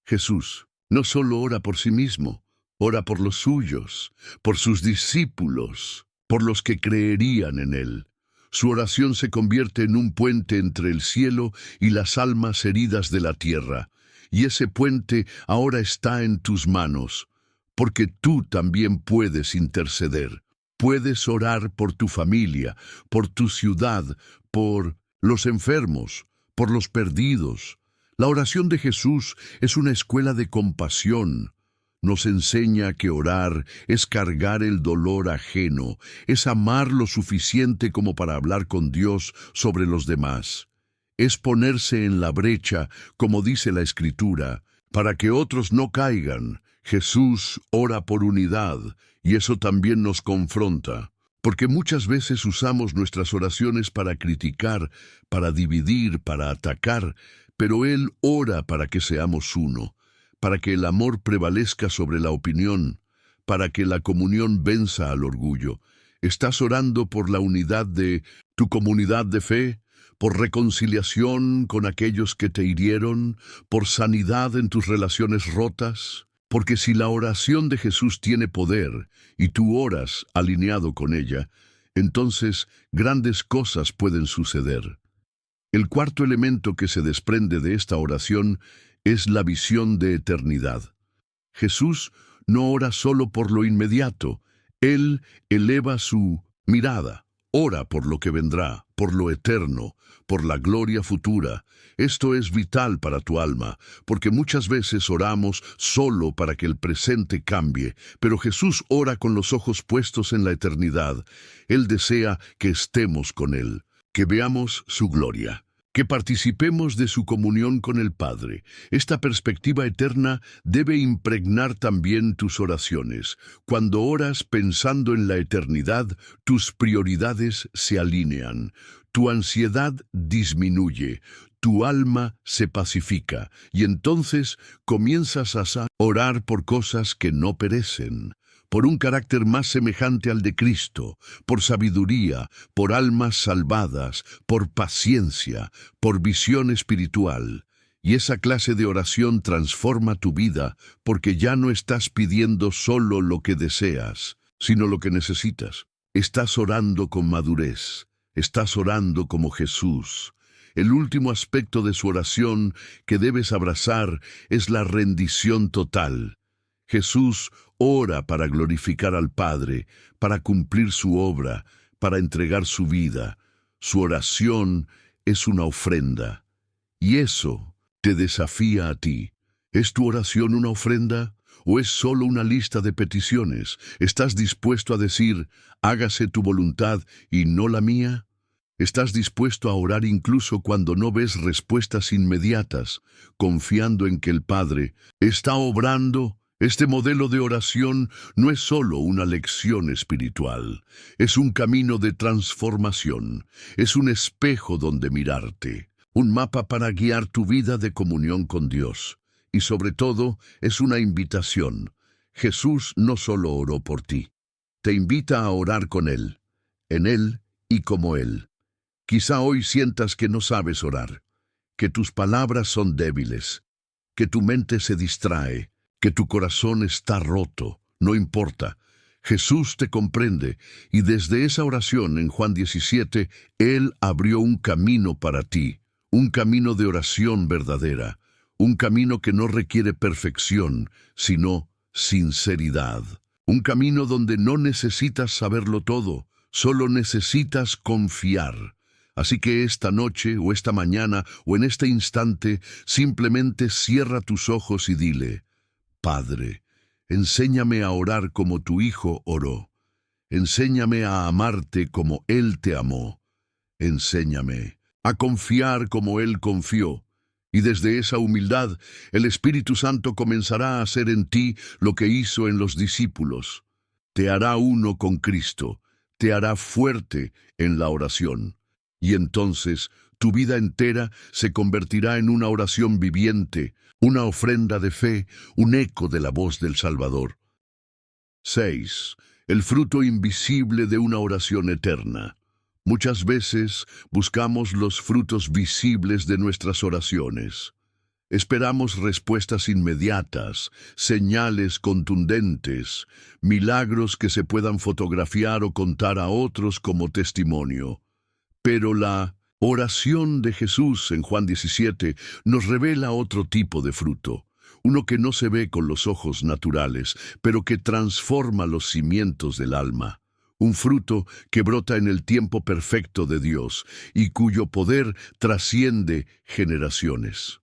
Jesús no solo ora por sí mismo, ora por los suyos, por sus discípulos, por los que creerían en él. Su oración se convierte en un puente entre el cielo y las almas heridas de la tierra, y ese puente ahora está en tus manos, porque tú también puedes interceder. Puedes orar por tu familia, por tu ciudad, por los enfermos, por los perdidos. La oración de Jesús es una escuela de compasión. Nos enseña que orar es cargar el dolor ajeno, es amar lo suficiente como para hablar con Dios sobre los demás. Es ponerse en la brecha, como dice la Escritura, para que otros no caigan. Jesús ora por unidad, y eso también nos confronta, porque muchas veces usamos nuestras oraciones para criticar, para dividir, para atacar, pero Él ora para que seamos uno, para que el amor prevalezca sobre la opinión, para que la comunión venza al orgullo. ¿Estás orando por la unidad de tu comunidad de fe? ¿Por reconciliación con aquellos que te hirieron? ¿Por sanidad en tus relaciones rotas? Porque si la oración de Jesús tiene poder y tú oras alineado con ella, entonces grandes cosas pueden suceder. El cuarto elemento que se desprende de esta oración es la visión de eternidad. Jesús no ora solo por lo inmediato, Él eleva su mirada, ora por lo que vendrá, por lo eterno, por la gloria futura. Esto es vital para tu alma, porque muchas veces oramos solo para que el presente cambie, pero Jesús ora con los ojos puestos en la eternidad. Él desea que estemos con Él, que veamos su gloria, que participemos de su comunión con el Padre. Esta perspectiva eterna debe impregnar también tus oraciones. Cuando oras pensando en la eternidad, tus prioridades se alinean, tu ansiedad disminuye, tu alma se pacifica, y entonces comienzas a orar por cosas que no perecen, por un carácter más semejante al de Cristo, por sabiduría, por almas salvadas, por paciencia, por visión espiritual. Y esa clase de oración transforma tu vida porque ya no estás pidiendo solo lo que deseas, sino lo que necesitas. Estás orando con madurez, estás orando como Jesús. El último aspecto de su oración que debes abrazar es la rendición total. Jesús ora para glorificar al Padre, para cumplir su obra, para entregar su vida. Su oración es una ofrenda. Y eso te desafía a ti. ¿Es tu oración una ofrenda o es solo una lista de peticiones? ¿Estás dispuesto a decir, hágase tu voluntad y no la mía? ¿Estás dispuesto a orar incluso cuando no ves respuestas inmediatas, confiando en que el Padre está obrando? Este modelo de oración no es solo una lección espiritual, es un camino de transformación, es un espejo donde mirarte, un mapa para guiar tu vida de comunión con Dios. Y sobre todo, es una invitación. Jesús no solo oró por ti, te invita a orar con Él, en Él y como Él. Quizá hoy sientas que no sabes orar, que tus palabras son débiles, que tu mente se distrae, que tu corazón está roto. No importa. Jesús te comprende y desde esa oración en Juan 17, Él abrió un camino para ti, un camino de oración verdadera, un camino que no requiere perfección, sino sinceridad. Un camino donde no necesitas saberlo todo, solo necesitas confiar. Así que esta noche, o esta mañana, o en este instante, simplemente cierra tus ojos y dile, Padre, enséñame a orar como tu Hijo oró. Enséñame a amarte como Él te amó. Enséñame a confiar como Él confió. Y desde esa humildad, el Espíritu Santo comenzará a hacer en ti lo que hizo en los discípulos. Te hará uno con Cristo, te hará fuerte en la oración. Y entonces tu vida entera se convertirá en una oración viviente, una ofrenda de fe, un eco de la voz del Salvador. 6. El fruto invisible de una oración eterna. Muchas veces buscamos los frutos visibles de nuestras oraciones. Esperamos respuestas inmediatas, señales contundentes, milagros que se puedan fotografiar o contar a otros como testimonio. Pero la oración de Jesús en Juan 17 nos revela otro tipo de fruto, uno que no se ve con los ojos naturales, pero que transforma los cimientos del alma. Un fruto que brota en el tiempo perfecto de Dios y cuyo poder trasciende generaciones.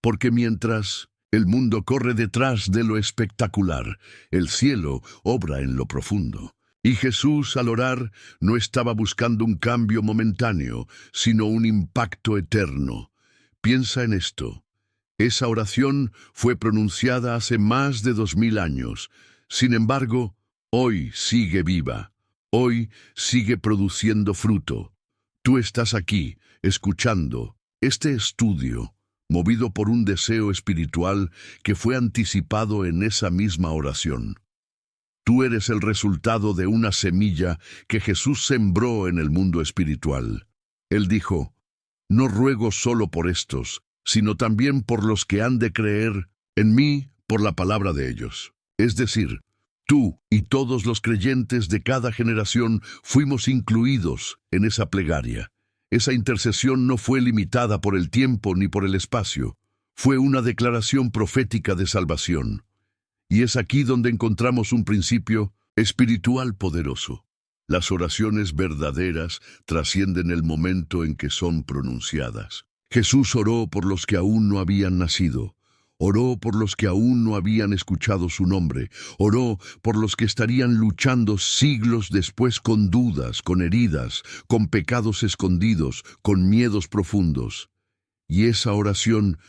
Porque mientras el mundo corre detrás de lo espectacular, el cielo obra en lo profundo. Y Jesús, al orar, no estaba buscando un cambio momentáneo, sino un impacto eterno. Piensa en esto. Esa oración fue pronunciada hace más de 2000 años. Sin embargo, hoy sigue viva. Hoy sigue produciendo fruto. Tú estás aquí, escuchando este estudio, movido por un deseo espiritual que fue anticipado en esa misma oración. Tú eres el resultado de una semilla que Jesús sembró en el mundo espiritual. Él dijo, no ruego solo por estos, sino también por los que han de creer en mí por la palabra de ellos. Es decir, tú y todos los creyentes de cada generación fuimos incluidos en esa plegaria. Esa intercesión no fue limitada por el tiempo ni por el espacio. Fue una declaración profética de salvación. Y es aquí donde encontramos un principio espiritual poderoso. Las oraciones verdaderas trascienden el momento en que son pronunciadas. Jesús oró por los que aún no habían nacido. Oró por los que aún no habían escuchado su nombre. Oró por los que estarían luchando siglos después con dudas, con heridas, con pecados escondidos, con miedos profundos. Y esa oración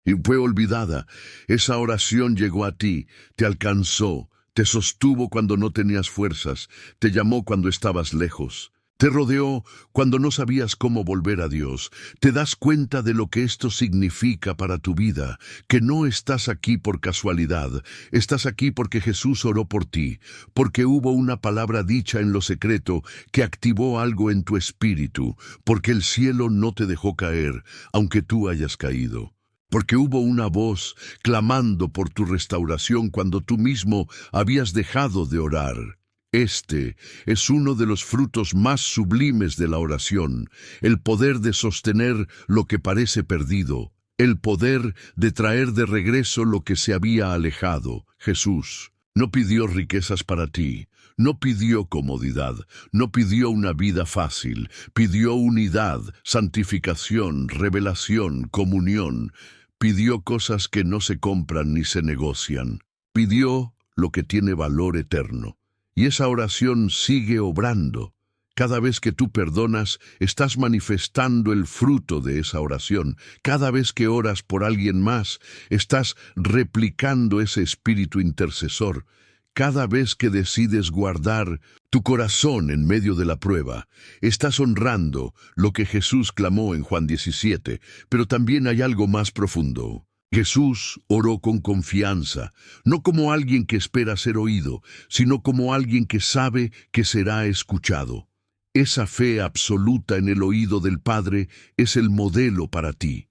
y fue olvidada. Esa oración llegó a ti, te alcanzó, te sostuvo cuando no tenías fuerzas, te llamó cuando estabas lejos, Te rodeó cuando no sabías cómo volver a Dios. Te das cuenta de lo que esto significa para tu vida, que no estás aquí por casualidad, estás aquí porque Jesús oró por ti, porque hubo una palabra dicha en lo secreto que activó algo en tu espíritu, porque el cielo no te dejó caer, aunque tú hayas caído. Porque hubo una voz clamando por tu restauración cuando tú mismo habías dejado de orar. Este es uno de los frutos más sublimes de la oración, el poder de sostener lo que parece perdido, el poder de traer de regreso lo que se había alejado. Jesús no pidió riquezas para ti, no pidió comodidad, no pidió una vida fácil, pidió unidad, santificación, revelación, comunión, pidió cosas que no se compran ni se negocian, pidió lo que tiene valor eterno. Y esa oración sigue obrando. Cada vez que tú perdonas, estás manifestando el fruto de esa oración. Cada vez que oras por alguien más, estás replicando ese espíritu intercesor. Cada vez que decides guardar tu corazón en medio de la prueba, estás honrando lo que Jesús clamó en Juan 17, pero también hay algo más profundo. Jesús oró con confianza, no como alguien que espera ser oído, sino como alguien que sabe que será escuchado. Esa fe absoluta en el oído del Padre es el modelo para ti,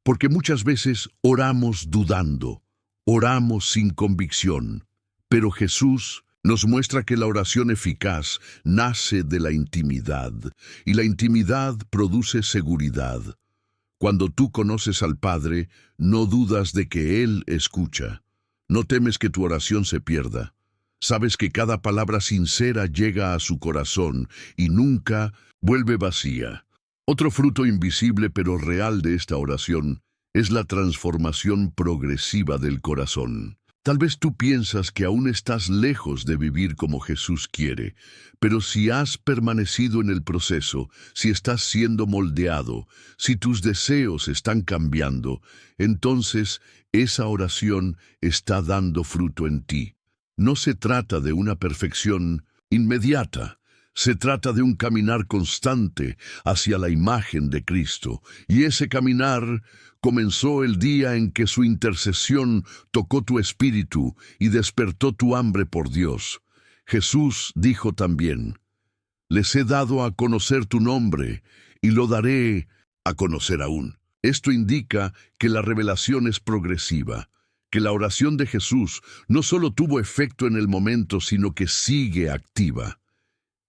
porque muchas veces oramos dudando, oramos sin convicción, pero Jesús nos muestra que la oración eficaz nace de la intimidad, y la intimidad produce seguridad. Cuando tú conoces al Padre, no dudas de que Él escucha. No temes que tu oración se pierda. Sabes que cada palabra sincera llega a su corazón y nunca vuelve vacía. Otro fruto invisible pero real de esta oración es la transformación progresiva del corazón. Tal vez tú piensas que aún estás lejos de vivir como Jesús quiere, pero si has permanecido en el proceso, si estás siendo moldeado, si tus deseos están cambiando, entonces esa oración está dando fruto en ti. No se trata de una perfección inmediata, se trata de un caminar constante hacia la imagen de Cristo, y ese caminar comenzó el día en que su intercesión tocó tu espíritu y despertó tu hambre por Dios. Jesús dijo también: les he dado a conocer tu nombre, y lo daré a conocer aún. Esto indica que la revelación es progresiva, que la oración de Jesús no solo tuvo efecto en el momento, sino que sigue activa.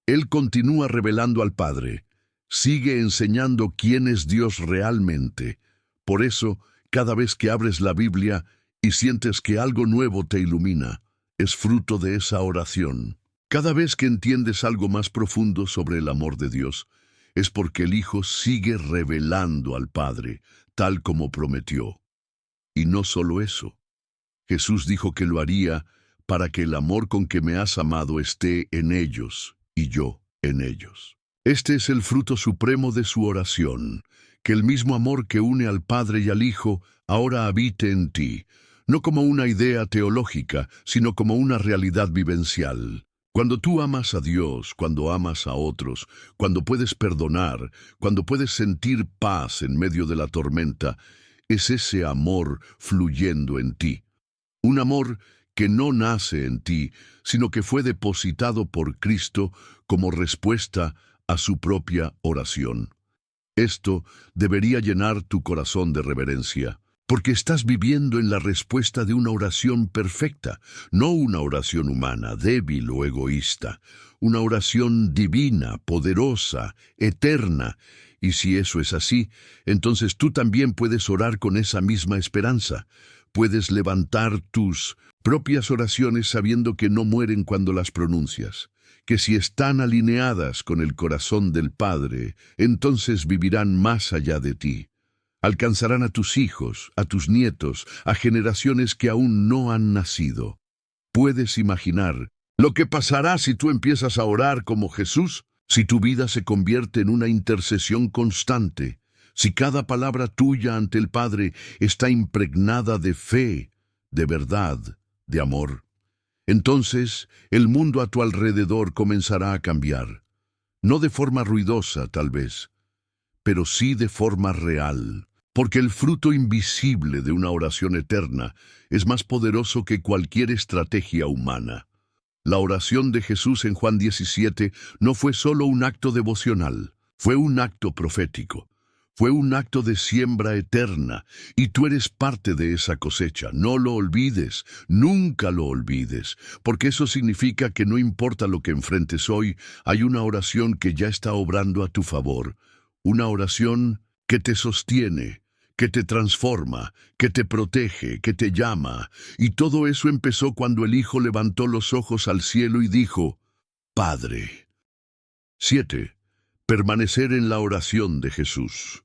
Él continúa revelando al Padre, sigue enseñando quién es Dios realmente. Por eso, cada vez que abres la Biblia y sientes que algo nuevo te ilumina, es fruto de esa oración. Cada vez que entiendes algo más profundo sobre el amor de Dios, es porque el Hijo sigue revelando al Padre, tal como prometió. Y no solo eso. Jesús dijo que lo haría para que el amor con que me has amado esté en ellos y yo en ellos. Este es el fruto supremo de su oración, que el mismo amor que une al Padre y al Hijo ahora habite en ti, no como una idea teológica, sino como una realidad vivencial. Cuando tú amas a Dios, cuando amas a otros, cuando puedes perdonar, cuando puedes sentir paz en medio de la tormenta, es ese amor fluyendo en ti. Un amor que no nace en ti, sino que fue depositado por Cristo como respuesta a su propia oración. Esto debería llenar tu corazón de reverencia, porque estás viviendo en la respuesta de una oración perfecta, no una oración humana, débil o egoísta, una oración divina, poderosa, eterna. Y si eso es así, entonces tú también puedes orar con esa misma esperanza. Puedes levantar tus propias oraciones sabiendo que no mueren cuando las pronuncias, que si están alineadas con el corazón del Padre, entonces vivirán más allá de ti. Alcanzarán a tus hijos, a tus nietos, a generaciones que aún no han nacido. ¿Puedes imaginar lo que pasará si tú empiezas a orar como Jesús? Si tu vida se convierte en una intercesión constante, si cada palabra tuya ante el Padre está impregnada de fe, de verdad, de amor, entonces el mundo a tu alrededor comenzará a cambiar. no de forma ruidosa tal vez, pero sí de forma real, porque el fruto invisible de una oración eterna es más poderoso que cualquier estrategia humana. La oración de Jesús en Juan 17 no fue solo un acto devocional, fue un acto profético. Fue un acto de siembra eterna, y tú eres parte de esa cosecha. No lo olvides, nunca lo olvides, porque eso significa que no importa lo que enfrentes hoy, hay una oración que ya está obrando a tu favor. Una oración que te sostiene, que te transforma, que te protege, que te llama. Y todo eso empezó cuando el Hijo levantó los ojos al cielo y dijo, Padre. 7. Permanecer en la oración de Jesús.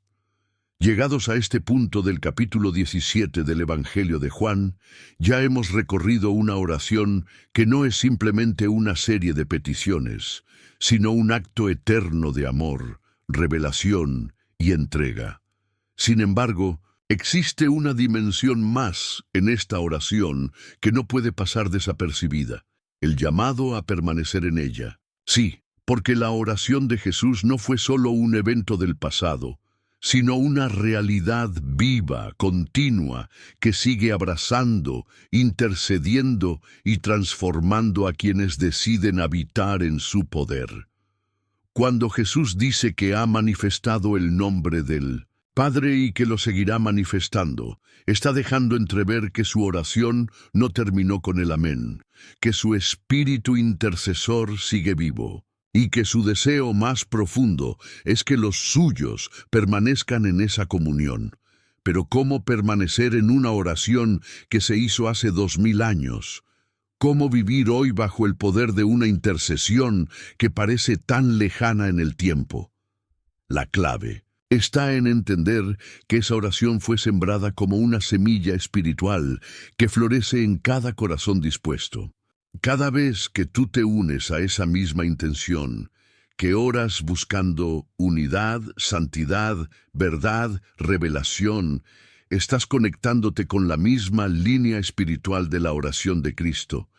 Llegados a este punto del capítulo 17 del Evangelio de Juan, ya hemos recorrido una oración que no es simplemente una serie de peticiones, sino un acto eterno de amor, revelación y entrega. Sin embargo, existe una dimensión más en esta oración que no puede pasar desapercibida, el llamado a permanecer en ella. Sí, porque la oración de Jesús no fue solo un evento del pasado, sino una realidad viva, continua, que sigue abrazando, intercediendo y transformando a quienes deciden habitar en su poder. Cuando Jesús dice que ha manifestado el nombre del Padre y que lo seguirá manifestando, está dejando entrever que su oración no terminó con el amén, que su espíritu intercesor sigue vivo, y que su deseo más profundo es que los suyos permanezcan en esa comunión. Pero ¿cómo permanecer en una oración que se hizo hace 2000 años? ¿Cómo vivir hoy bajo el poder de una intercesión que parece tan lejana en el tiempo? La clave está en entender que esa oración fue sembrada como una semilla espiritual que florece en cada corazón dispuesto. Cada vez que tú te unes a esa misma intención, que oras buscando unidad, santidad, verdad, revelación, estás conectándote con la misma línea espiritual de la oración de Cristo.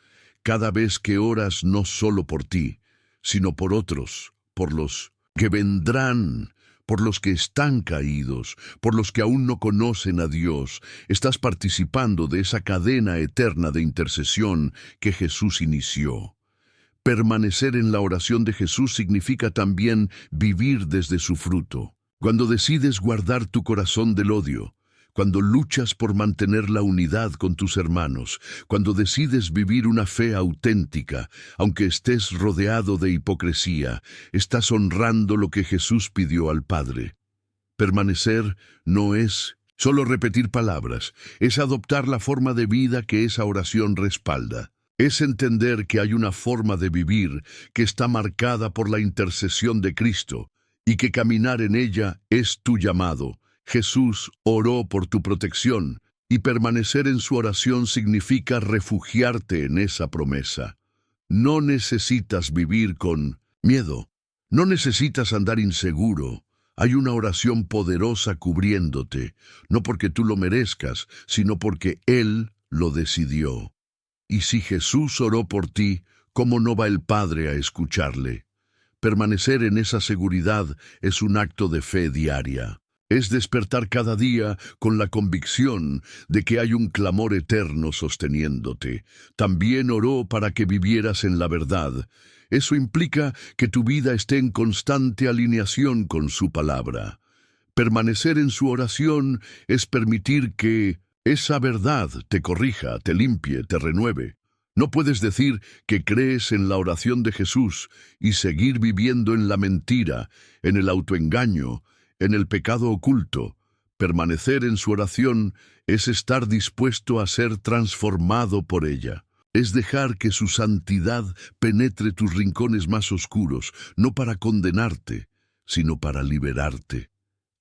Cada vez que oras no solo por ti, sino por otros, por los que vendrán, por los que están caídos, por los que aún no conocen a Dios, estás participando de esa cadena eterna de intercesión que Jesús inició. Permanecer en la oración de Jesús significa también vivir desde su fruto. Cuando decides guardar tu corazón del odio, cuando luchas por mantener la unidad con tus hermanos, cuando decides vivir una fe auténtica, aunque estés rodeado de hipocresía, estás honrando lo que Jesús pidió al Padre. Permanecer no es solo repetir palabras, es adoptar la forma de vida que esa oración respalda. Es entender que hay una forma de vivir que está marcada por la intercesión de Cristo y que caminar en ella es tu llamado. Jesús oró por tu protección, y permanecer en su oración significa refugiarte en esa promesa. No necesitas vivir con miedo, no necesitas andar inseguro. Hay una oración poderosa cubriéndote, no porque tú lo merezcas, sino porque Él lo decidió. Y si Jesús oró por ti, ¿cómo no va el Padre a escucharle? Permanecer en esa seguridad es un acto de fe diaria. Es despertar cada día con la convicción de que hay un clamor eterno sosteniéndote. También oró para que vivieras en la verdad. Eso implica que tu vida esté en constante alineación con su palabra. Permanecer en su oración es permitir que esa verdad te corrija, te limpie, te renueve. No puedes decir que crees en la oración de Jesús y seguir viviendo en la mentira, en el autoengaño, en el pecado oculto. Permanecer en su oración es estar dispuesto a ser transformado por ella. Es dejar que su santidad penetre tus rincones más oscuros, no para condenarte, sino para liberarte.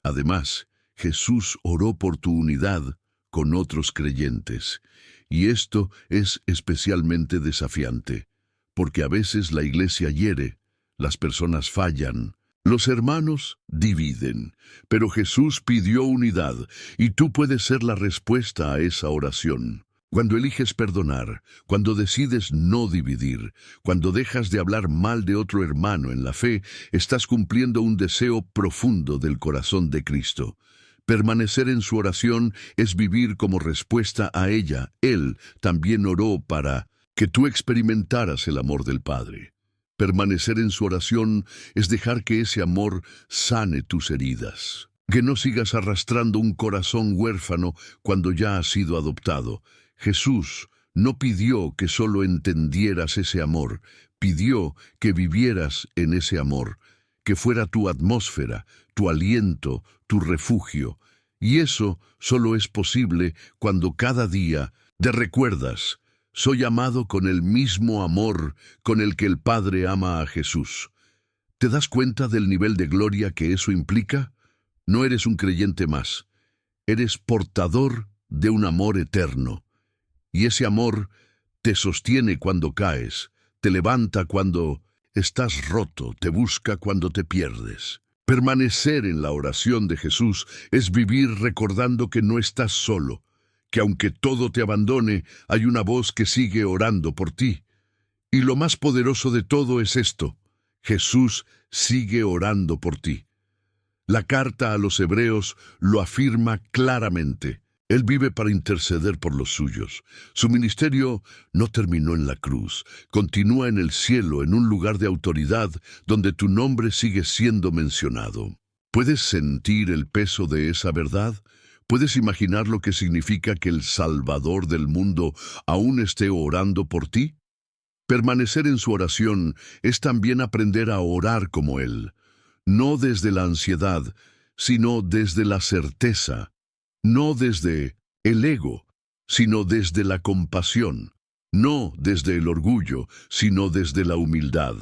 Además, Jesús oró por tu unidad con otros creyentes, y esto es especialmente desafiante, porque a veces la iglesia hiere, las personas fallan, los hermanos dividen, pero Jesús pidió unidad, y tú puedes ser la respuesta a esa oración. Cuando eliges perdonar, cuando decides no dividir, cuando dejas de hablar mal de otro hermano en la fe, estás cumpliendo un deseo profundo del corazón de Cristo. Permanecer en su oración es vivir como respuesta a ella. Él también oró para que tú experimentaras el amor del Padre. Permanecer en su oración es dejar que ese amor sane tus heridas. Que no sigas arrastrando un corazón huérfano cuando ya has sido adoptado. Jesús no pidió que solo entendieras ese amor, pidió que vivieras en ese amor, que fuera tu atmósfera, tu aliento, tu refugio. Y eso solo es posible cuando cada día te recuerdas: soy amado con el mismo amor con el que el Padre ama a Jesús. ¿Te das cuenta del nivel de gloria que eso implica? No eres un creyente más, eres portador de un amor eterno. Y ese amor te sostiene cuando caes, te levanta cuando estás roto, te busca cuando te pierdes. Permanecer en la oración de Jesús es vivir recordando que no estás solo, que aunque todo te abandone, hay una voz que sigue orando por ti. Y lo más poderoso de todo es esto: Jesús sigue orando por ti. La carta a los Hebreos lo afirma claramente. Él vive para interceder por los suyos. Su ministerio no terminó en la cruz, continúa en el cielo, en un lugar de autoridad donde tu nombre sigue siendo mencionado. ¿Puedes sentir el peso de esa verdad? ¿Puedes imaginar lo que significa que el Salvador del mundo aún esté orando por ti? Permanecer en su oración es también aprender a orar como Él, no desde la ansiedad, sino desde la certeza. No desde el ego, sino desde la compasión. No desde el orgullo, sino desde la humildad.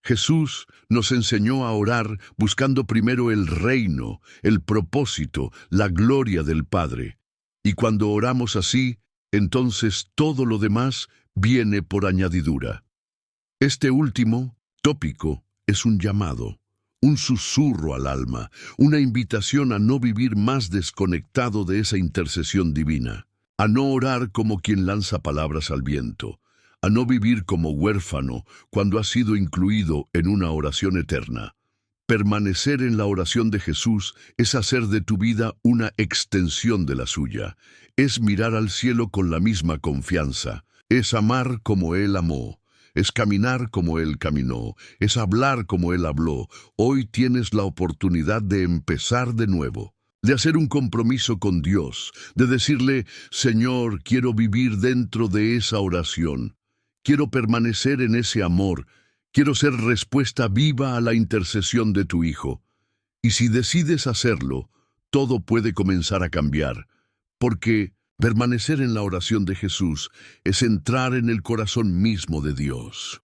Jesús nos enseñó a orar buscando primero el reino, el propósito, la gloria del Padre. Y cuando oramos así, entonces todo lo demás viene por añadidura. Este último tópico es un llamado. Un susurro al alma, una invitación a no vivir más desconectado de esa intercesión divina, a no orar como quien lanza palabras al viento, a no vivir como huérfano cuando has sido incluido en una oración eterna. Permanecer en la oración de Jesús es hacer de tu vida una extensión de la suya, es mirar al cielo con la misma confianza, es amar como Él amó. Es caminar como Él caminó, es hablar como Él habló. Hoy tienes la oportunidad de empezar de nuevo, de hacer un compromiso con Dios, de decirle: Señor, quiero vivir dentro de esa oración, quiero permanecer en ese amor, quiero ser respuesta viva a la intercesión de tu Hijo. Y si decides hacerlo, todo puede comenzar a cambiar, porque permanecer en la oración de Jesús es entrar en el corazón mismo de Dios.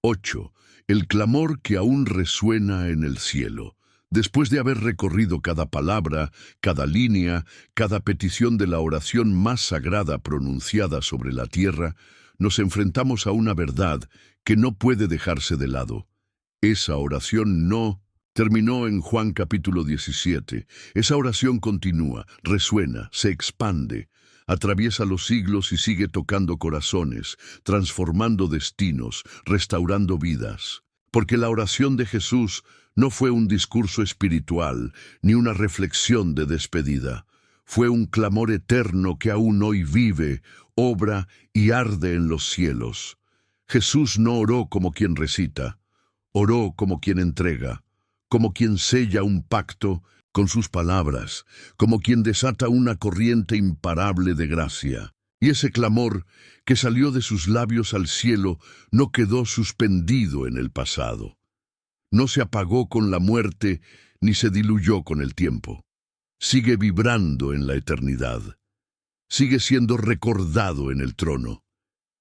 8. El clamor que aún resuena en el cielo. Después de haber recorrido cada palabra, cada línea, cada petición de la oración más sagrada pronunciada sobre la tierra, nos enfrentamos a una verdad que no puede dejarse de lado. Esa oración no terminó en Juan capítulo 17. Esa oración continúa, resuena, se expande, atraviesa los siglos y sigue tocando corazones, transformando destinos, restaurando vidas. Porque la oración de Jesús no fue un discurso espiritual, ni una reflexión de despedida. Fue un clamor eterno que aún hoy vive, obra y arde en los cielos. Jesús no oró como quien recita, oró como quien entrega, como quien sella un pacto con sus palabras, como quien desata una corriente imparable de gracia. Y ese clamor que salió de sus labios al cielo no quedó suspendido en el pasado. No se apagó con la muerte ni se diluyó con el tiempo. Sigue vibrando en la eternidad. Sigue siendo recordado en el trono.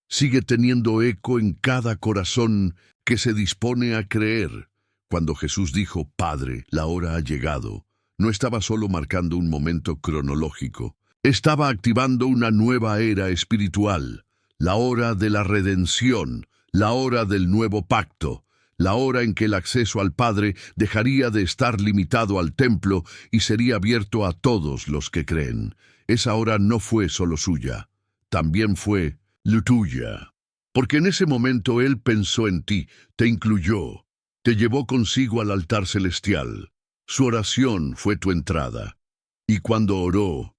Sigue teniendo eco en cada corazón que se dispone a creer. Cuando Jesús dijo: Padre, la hora ha llegado, no estaba solo marcando un momento cronológico, estaba activando una nueva era espiritual, la hora de la redención, la hora del nuevo pacto, la hora en que el acceso al Padre dejaría de estar limitado al templo y sería abierto a todos los que creen. Esa hora no fue solo suya, también fue la tuya. Porque en ese momento Él pensó en ti, te incluyó, te llevó consigo al altar celestial. Su oración fue tu entrada. Y cuando oró,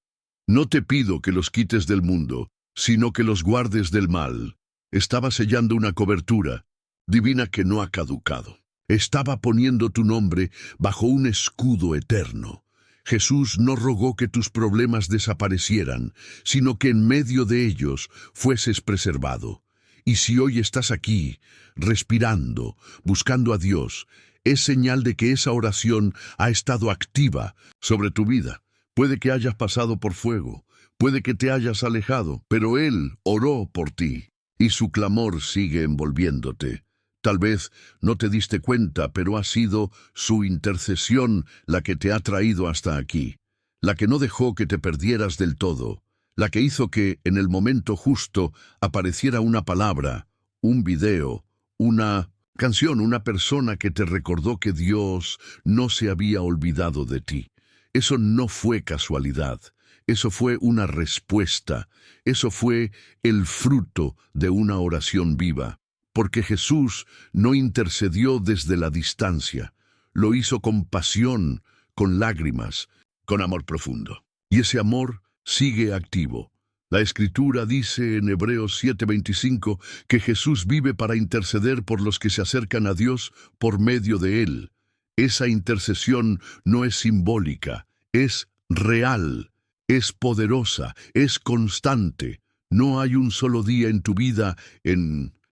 no te pido que los quites del mundo, sino que los guardes del mal. Estaba sellando una cobertura divina que no ha caducado. Estaba poniendo tu nombre bajo un escudo eterno. Jesús no rogó que tus problemas desaparecieran, sino que en medio de ellos fueses preservado. Y si hoy estás aquí, respirando, buscando a Dios, es señal de que esa oración ha estado activa sobre tu vida. Puede que hayas pasado por fuego, puede que te hayas alejado, pero Él oró por ti, y su clamor sigue envolviéndote. Tal vez no te diste cuenta, pero ha sido su intercesión la que te ha traído hasta aquí, la que no dejó que te perdieras del todo, la que hizo que, en el momento justo, apareciera una palabra, un video, una canción, una persona que te recordó que Dios no se había olvidado de ti. Eso no fue casualidad, eso fue una respuesta, eso fue el fruto de una oración viva. Porque Jesús no intercedió desde la distancia, lo hizo con pasión, con lágrimas, con amor profundo. Y ese amor sigue activo. La Escritura dice en Hebreos 7:25 que Jesús vive para interceder por los que se acercan a Dios por medio de Él. Esa intercesión no es simbólica, es real, es poderosa, es constante. No hay un solo día en tu vida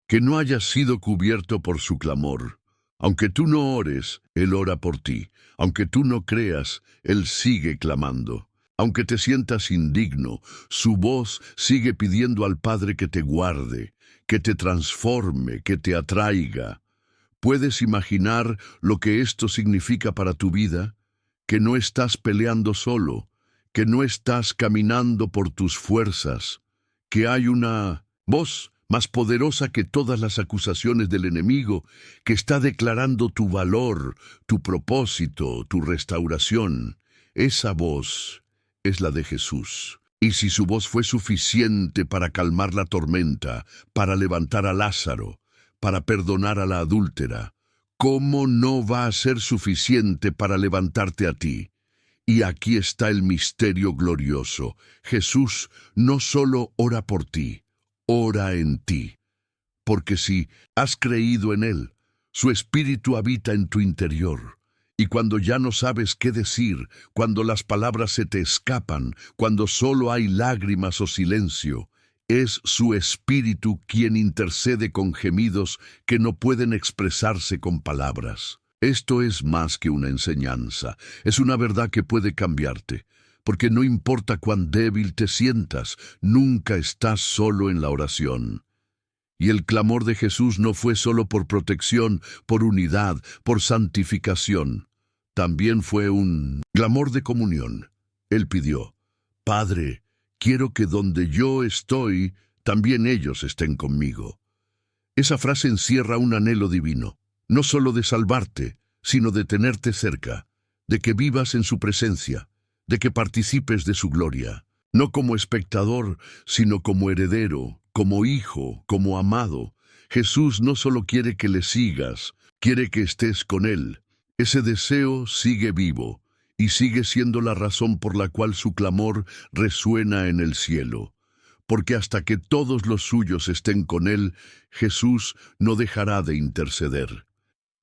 que no hayas sido cubierto por su clamor. Aunque tú no ores, Él ora por ti. Aunque tú no creas, Él sigue clamando. Aunque te sientas indigno, su voz sigue pidiendo al Padre que te guarde, que te transforme, que te atraiga. ¿Puedes imaginar lo que esto significa para tu vida? Que no estás peleando solo, que no estás caminando por tus fuerzas, que hay una voz más poderosa que todas las acusaciones del enemigo, que está declarando tu valor, tu propósito, tu restauración. Esa voz es la de Jesús. Y si su voz fue suficiente para calmar la tormenta, para levantar a Lázaro, para perdonar a la adúltera, ¿cómo no va a ser suficiente para levantarte a ti? Y aquí está el misterio glorioso. Jesús no solo ora por ti, ora en ti, porque si has creído en Él, su Espíritu habita en tu interior. Y cuando ya no sabes qué decir, cuando las palabras se te escapan, cuando solo hay lágrimas o silencio, es su Espíritu quien intercede con gemidos que no pueden expresarse con palabras. Esto es más que una enseñanza, es una verdad que puede cambiarte. Porque no importa cuán débil te sientas, nunca estás solo en la oración. Y el clamor de Jesús no fue solo por protección, por unidad, por santificación. También fue un clamor de comunión. Él pidió, Padre, quiero que donde yo estoy, también ellos estén conmigo. Esa frase encierra un anhelo divino, no solo de salvarte, sino de tenerte cerca, de que vivas en su presencia, de que participes de su gloria, no como espectador, sino como heredero, como hijo, como amado. Jesús no solo quiere que le sigas, quiere que estés con Él. Ese deseo sigue vivo y sigue siendo la razón por la cual su clamor resuena en el cielo. Porque hasta que todos los suyos estén con Él, Jesús no dejará de interceder.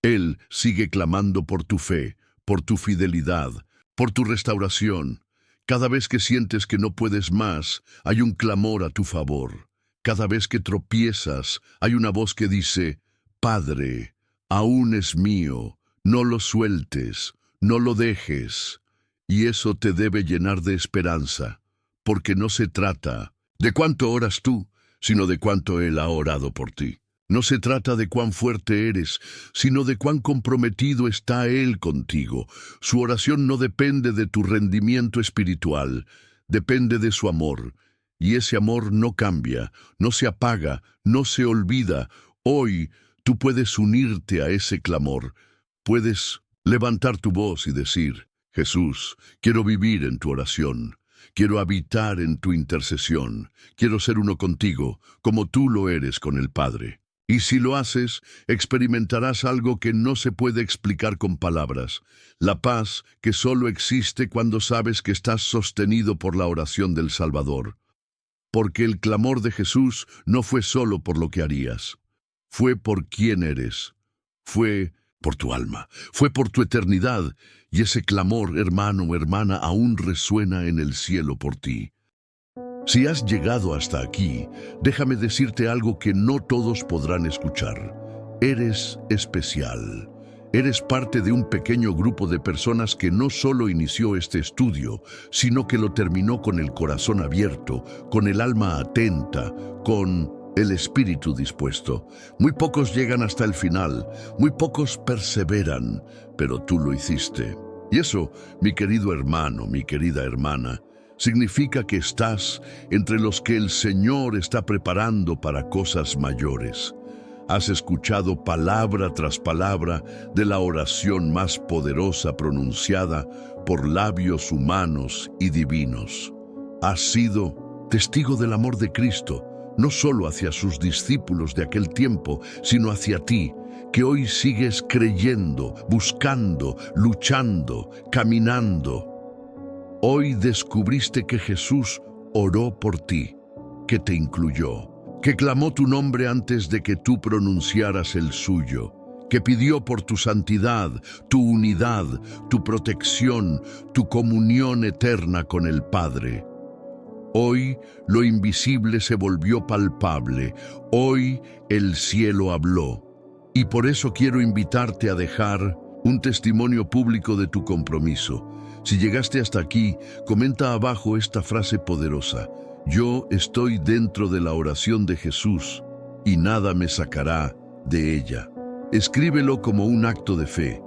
Él sigue clamando por tu fe, por tu fidelidad, por tu restauración. Cada vez que sientes que no puedes más, hay un clamor a tu favor. Cada vez que tropiezas, hay una voz que dice, Padre, aún es mío, no lo sueltes, no lo dejes. Y eso te debe llenar de esperanza, porque no se trata de cuánto oras tú, sino de cuánto Él ha orado por ti. No se trata de cuán fuerte eres, sino de cuán comprometido está Él contigo. Su oración no depende de tu rendimiento espiritual, depende de su amor. Y ese amor no cambia, no se apaga, no se olvida. Hoy tú puedes unirte a ese clamor. Puedes levantar tu voz y decir, Jesús, quiero vivir en tu oración. Quiero habitar en tu intercesión. Quiero ser uno contigo, como tú lo eres con el Padre. Y si lo haces, experimentarás algo que no se puede explicar con palabras. La paz que solo existe cuando sabes que estás sostenido por la oración del Salvador. Porque el clamor de Jesús no fue solo por lo que harías. Fue por quién eres. Fue por tu alma. Fue por tu eternidad. Y ese clamor, hermano o hermana, aún resuena en el cielo por ti. Si has llegado hasta aquí, déjame decirte algo que no todos podrán escuchar. Eres especial. Eres parte de un pequeño grupo de personas que no solo inició este estudio, sino que lo terminó con el corazón abierto, con el alma atenta, con el espíritu dispuesto. Muy pocos llegan hasta el final, muy pocos perseveran, pero tú lo hiciste. Y eso, mi querido hermano, mi querida hermana, significa que estás entre los que el Señor está preparando para cosas mayores. Has escuchado palabra tras palabra de la oración más poderosa pronunciada por labios humanos y divinos. Has sido testigo del amor de Cristo, no solo hacia sus discípulos de aquel tiempo, sino hacia ti, que hoy sigues creyendo, buscando, luchando, caminando. Hoy descubriste que Jesús oró por ti, que te incluyó, que clamó tu nombre antes de que tú pronunciaras el suyo, que pidió por tu santidad, tu unidad, tu protección, tu comunión eterna con el Padre. Hoy lo invisible se volvió palpable, hoy el cielo habló. Y por eso quiero invitarte a dejar un testimonio público de tu compromiso. Si llegaste hasta aquí, comenta abajo esta frase poderosa: yo estoy dentro de la oración de Jesús y nada me sacará de ella. Escríbelo como un acto de fe,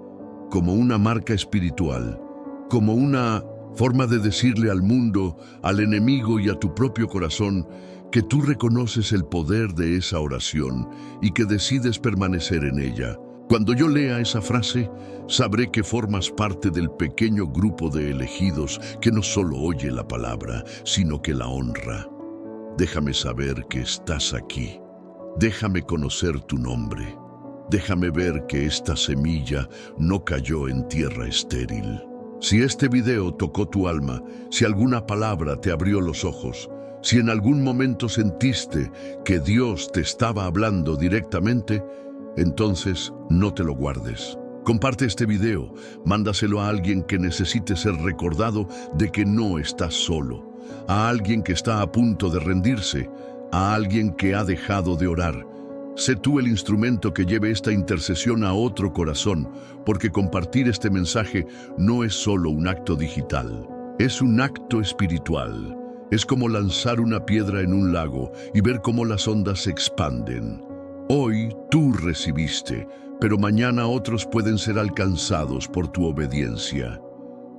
como una marca espiritual, como una forma de decirle al mundo, al enemigo y a tu propio corazón que tú reconoces el poder de esa oración y que decides permanecer en ella. Cuando yo lea esa frase, sabré que formas parte del pequeño grupo de elegidos que no solo oye la palabra, sino que la honra. Déjame saber que estás aquí. Déjame conocer tu nombre. Déjame ver que esta semilla no cayó en tierra estéril. Si este video tocó tu alma, si alguna palabra te abrió los ojos, si en algún momento sentiste que Dios te estaba hablando directamente, entonces no te lo guardes. Comparte este video, mándaselo a alguien que necesite ser recordado de que no estás solo, a alguien que está a punto de rendirse, a alguien que ha dejado de orar. Sé tú el instrumento que lleve esta intercesión a otro corazón, porque compartir este mensaje no es solo un acto digital, es un acto espiritual. Es como lanzar una piedra en un lago y ver cómo las ondas se expanden. Hoy tú recibiste, pero mañana otros pueden ser alcanzados por tu obediencia.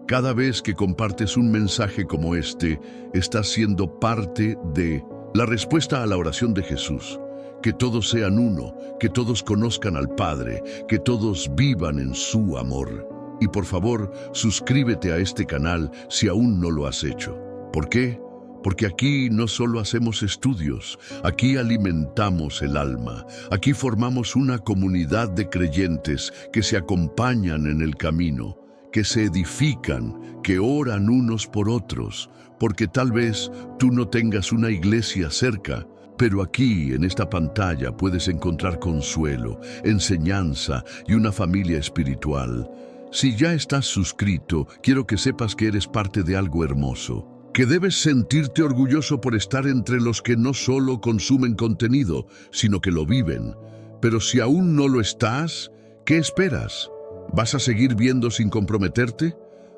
Cada vez que compartes un mensaje como este, estás siendo parte de la respuesta a la oración de Jesús. Que todos sean uno, que todos conozcan al Padre, que todos vivan en su amor. Y por favor, suscríbete a este canal si aún no lo has hecho. ¿Por qué? Porque aquí no solo hacemos estudios, aquí alimentamos el alma, aquí formamos una comunidad de creyentes que se acompañan en el camino, que se edifican, que oran unos por otros, porque tal vez tú no tengas una iglesia cerca, pero aquí, en esta pantalla, puedes encontrar consuelo, enseñanza y una familia espiritual. Si ya estás suscrito, quiero que sepas que eres parte de algo hermoso, que debes sentirte orgulloso por estar entre los que no solo consumen contenido, sino que lo viven. Pero si aún no lo estás, ¿qué esperas? ¿Vas a seguir viendo sin comprometerte?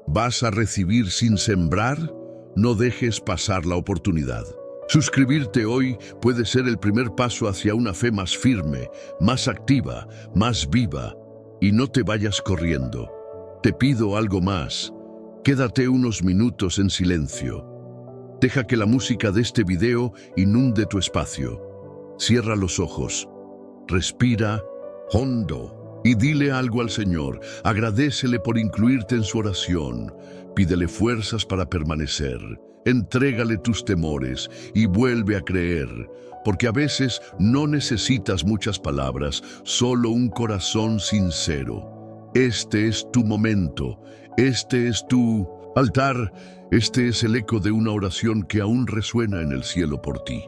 ¿Vas a recibir sin sembrar? No dejes pasar la oportunidad. Suscribirte hoy puede ser el primer paso hacia una fe más firme, más activa, más viva. Y no te vayas corriendo. Te pido algo más. Quédate unos minutos en silencio. Deja que la música de este video inunde tu espacio. Cierra los ojos. Respira hondo. Y dile algo al Señor, agradécele por incluirte en su oración, pídele fuerzas para permanecer, entrégale tus temores y vuelve a creer, porque a veces no necesitas muchas palabras, solo un corazón sincero. Este es tu momento, este es tu altar, este es el eco de una oración que aún resuena en el cielo por ti.